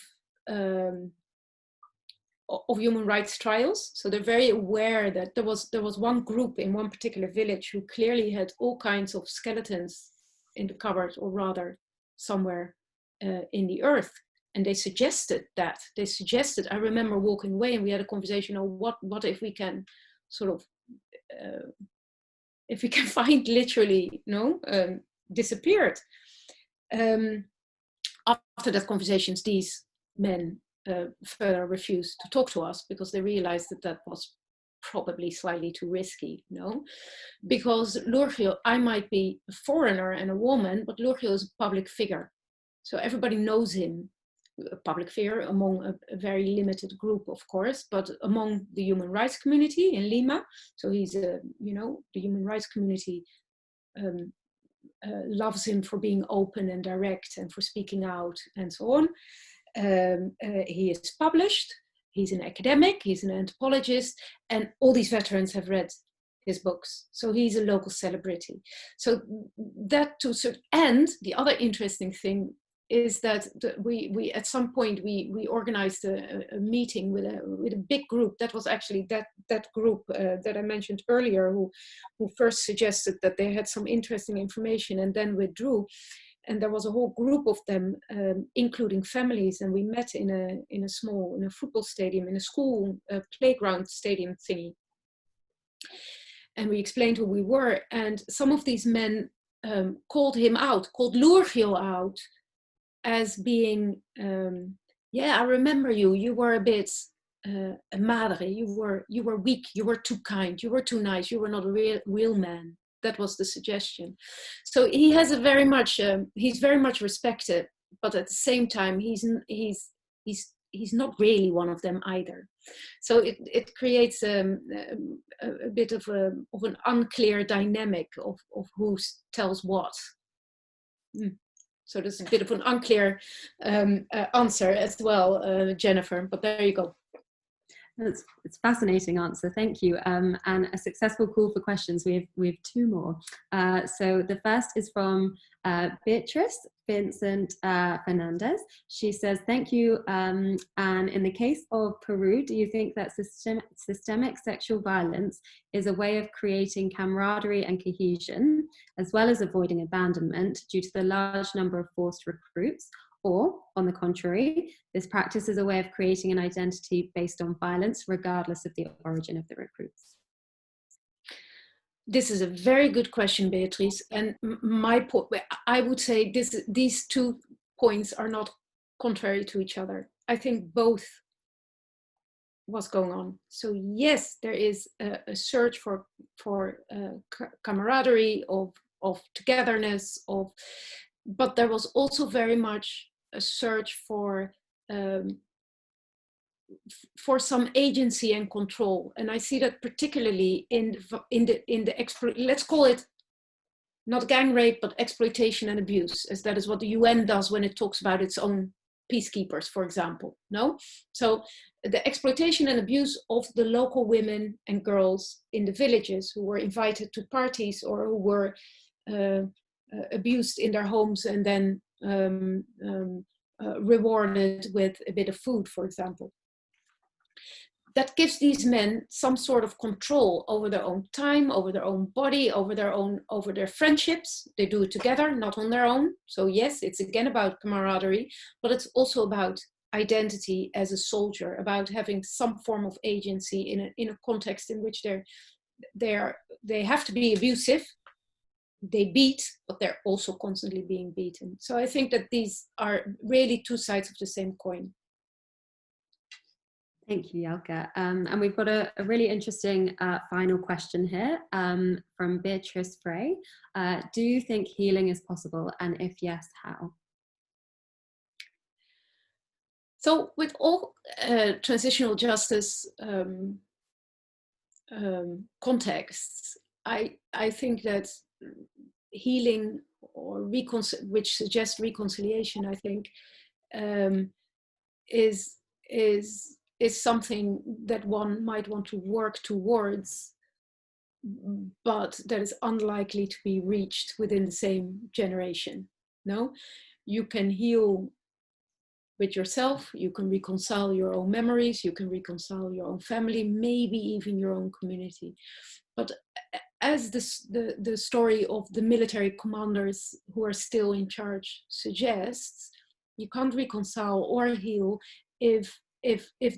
human rights trials. So they're very aware that there was one group in one particular village who clearly had all kinds of skeletons in the cupboard, or rather somewhere in the earth. And they suggested that. I remember walking away and we had a conversation, what if we can sort of, if we can find literally, disappeared. After that conversations, these men further refused to talk to us because they realized that was probably slightly too risky, because Lurgio, I might be a foreigner and a woman, but Lurgio is a public figure. So everybody knows him. A public figure among a very limited group, of course, but among the human rights community in Lima. So he's the human rights community loves him for being open and direct and for speaking out and so on. He is published, he's an academic, he's an anthropologist, and all these veterans have read his books. So he's a local celebrity. So that to certain, and the other interesting thing is that we at some point we organized a meeting with a big group. That was actually that group that I mentioned earlier, who first suggested that they had some interesting information and then withdrew. And there was a whole group of them, including families, and we met in a football stadium, in a school playground stadium thingy. And we explained who we were, and some of these men called Lurgio out as being, I remember you. You were a bit a madre. You were weak. You were too kind. You were too nice. You were not a real man. That was the suggestion. So he has he's very much respected, but at the same time, he's not really one of them either. So it creates a bit of an unclear dynamic of who tells what. So there's a bit of an unclear answer as well, Jennifer, but there you go. It's a fascinating answer, thank you. And a successful call for questions. We have two more. So the first is from Beatrice Vincent Fernandez. She says, thank you. And in the case of Peru, do you think that systemic sexual violence is a way of creating camaraderie and cohesion, as well as avoiding abandonment due to the large number of forced recruits? Or, on the contrary, this practice is a way of creating an identity based on violence, regardless of the origin of the recruits? This is a very good question, Beatrice. And I would say these 2 points are not contrary to each other. I think both was going on. So yes, there is a search for camaraderie, of togetherness, but there was also very much a search for some agency and control. And I see that particularly in the let's call it not gang rape, but exploitation and abuse, as that is what the UN does when it talks about its own peacekeepers, for example. No? So the exploitation and abuse of the local women and girls in the villages who were invited to parties or who were abused in their homes and then rewarded with a bit of food, for example. That gives these men some sort of control over their own time, over their own body, over their friendships. They do it together, not on their own. So yes, it's again about camaraderie, but it's also about identity as a soldier, about having some form of agency in a context in which they have to be abusive. They beat, but they're also constantly being beaten. So I think that these are really two sides of the same coin. Thank you, Jelke. And we've got a really interesting final question here from Beatrice Frey. Do you think healing is possible? And if yes, how? So with all transitional justice contexts, I think that healing, or which suggests reconciliation, I think, is something that one might want to work towards, but that is unlikely to be reached within the same generation. No, you can heal with yourself, you can reconcile your own memories, you can reconcile your own family, maybe even your own community. But as the story of the military commanders who are still in charge suggests, you can't reconcile or heal if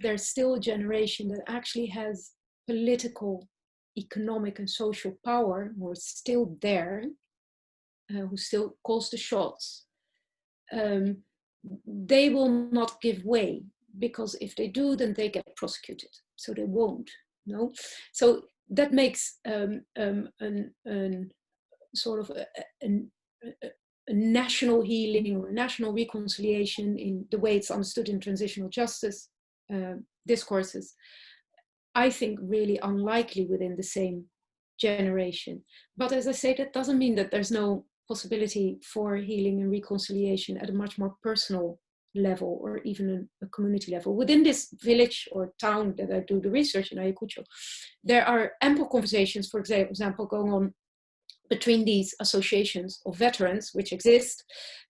there's still a generation that actually has political, economic, and social power, who are still there, who still calls the shots, they will not give way, because if they do, then they get prosecuted. So they won't. No. So that makes sort of a national healing or national reconciliation in the way it's understood in transitional justice discourses, I think, really unlikely within the same generation. But as I say, that doesn't mean that there's no possibility for healing and reconciliation at a much more personal level, or even a community level. Within this village or town that I do the research in Ayacucho, there are ample conversations, for example, going on between these associations of veterans, which exist,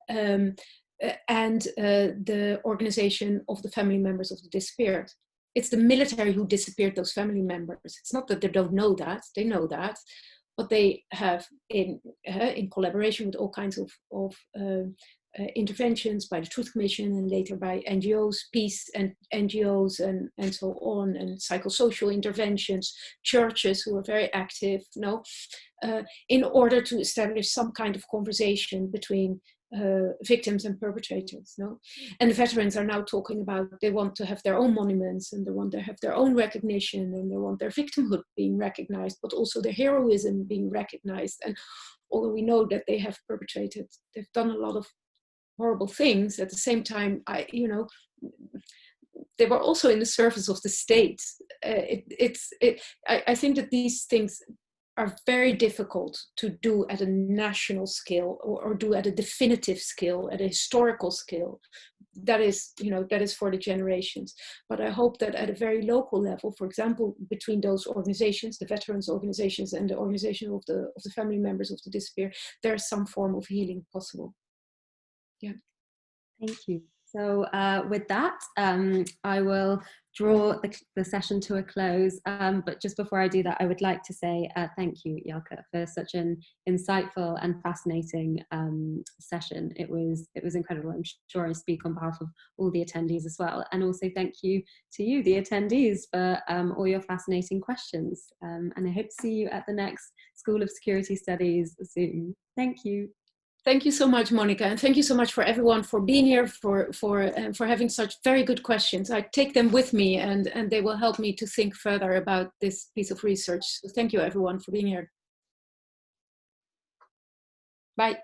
and the organization of the family members of the disappeared. It's the military who disappeared those family members. It's not that they don't know that, they know that, but they have, in collaboration with all kinds of interventions by the Truth Commission and later by NGOs, peace and NGOs and so on, and psychosocial interventions, churches who are very active, in order to establish some kind of conversation between victims and perpetrators. And the veterans are now talking about they want to have their own monuments, and they want to have their own recognition, and they want their victimhood being recognized, but also their heroism being recognized. And although we know that they have perpetrated, they've done a lot of horrible things, at the same time, they were also in the service of the state. I think that these things are very difficult to do at a national scale, or do at a definitive scale, at a historical scale. That is for the generations. But I hope that at a very local level, for example, between those organizations, the veterans organizations and the organization of the family members of the disappeared, there's some form of healing possible. Yeah. Thank you. So with that, I will draw the session to a close. But just before I do that, I would like to say thank you, Jelke, for such an insightful and fascinating session. It was incredible. I'm sure I speak on behalf of all the attendees as well. And also thank you to you, the attendees, for all your fascinating questions. And I hope to see you at the next School of Security Studies soon. Thank you. Thank you so much, Monica, and thank you so much for everyone for being here, for having such very good questions. I take them with me, and they will help me to think further about this piece of research. So thank you, everyone, for being here. Bye.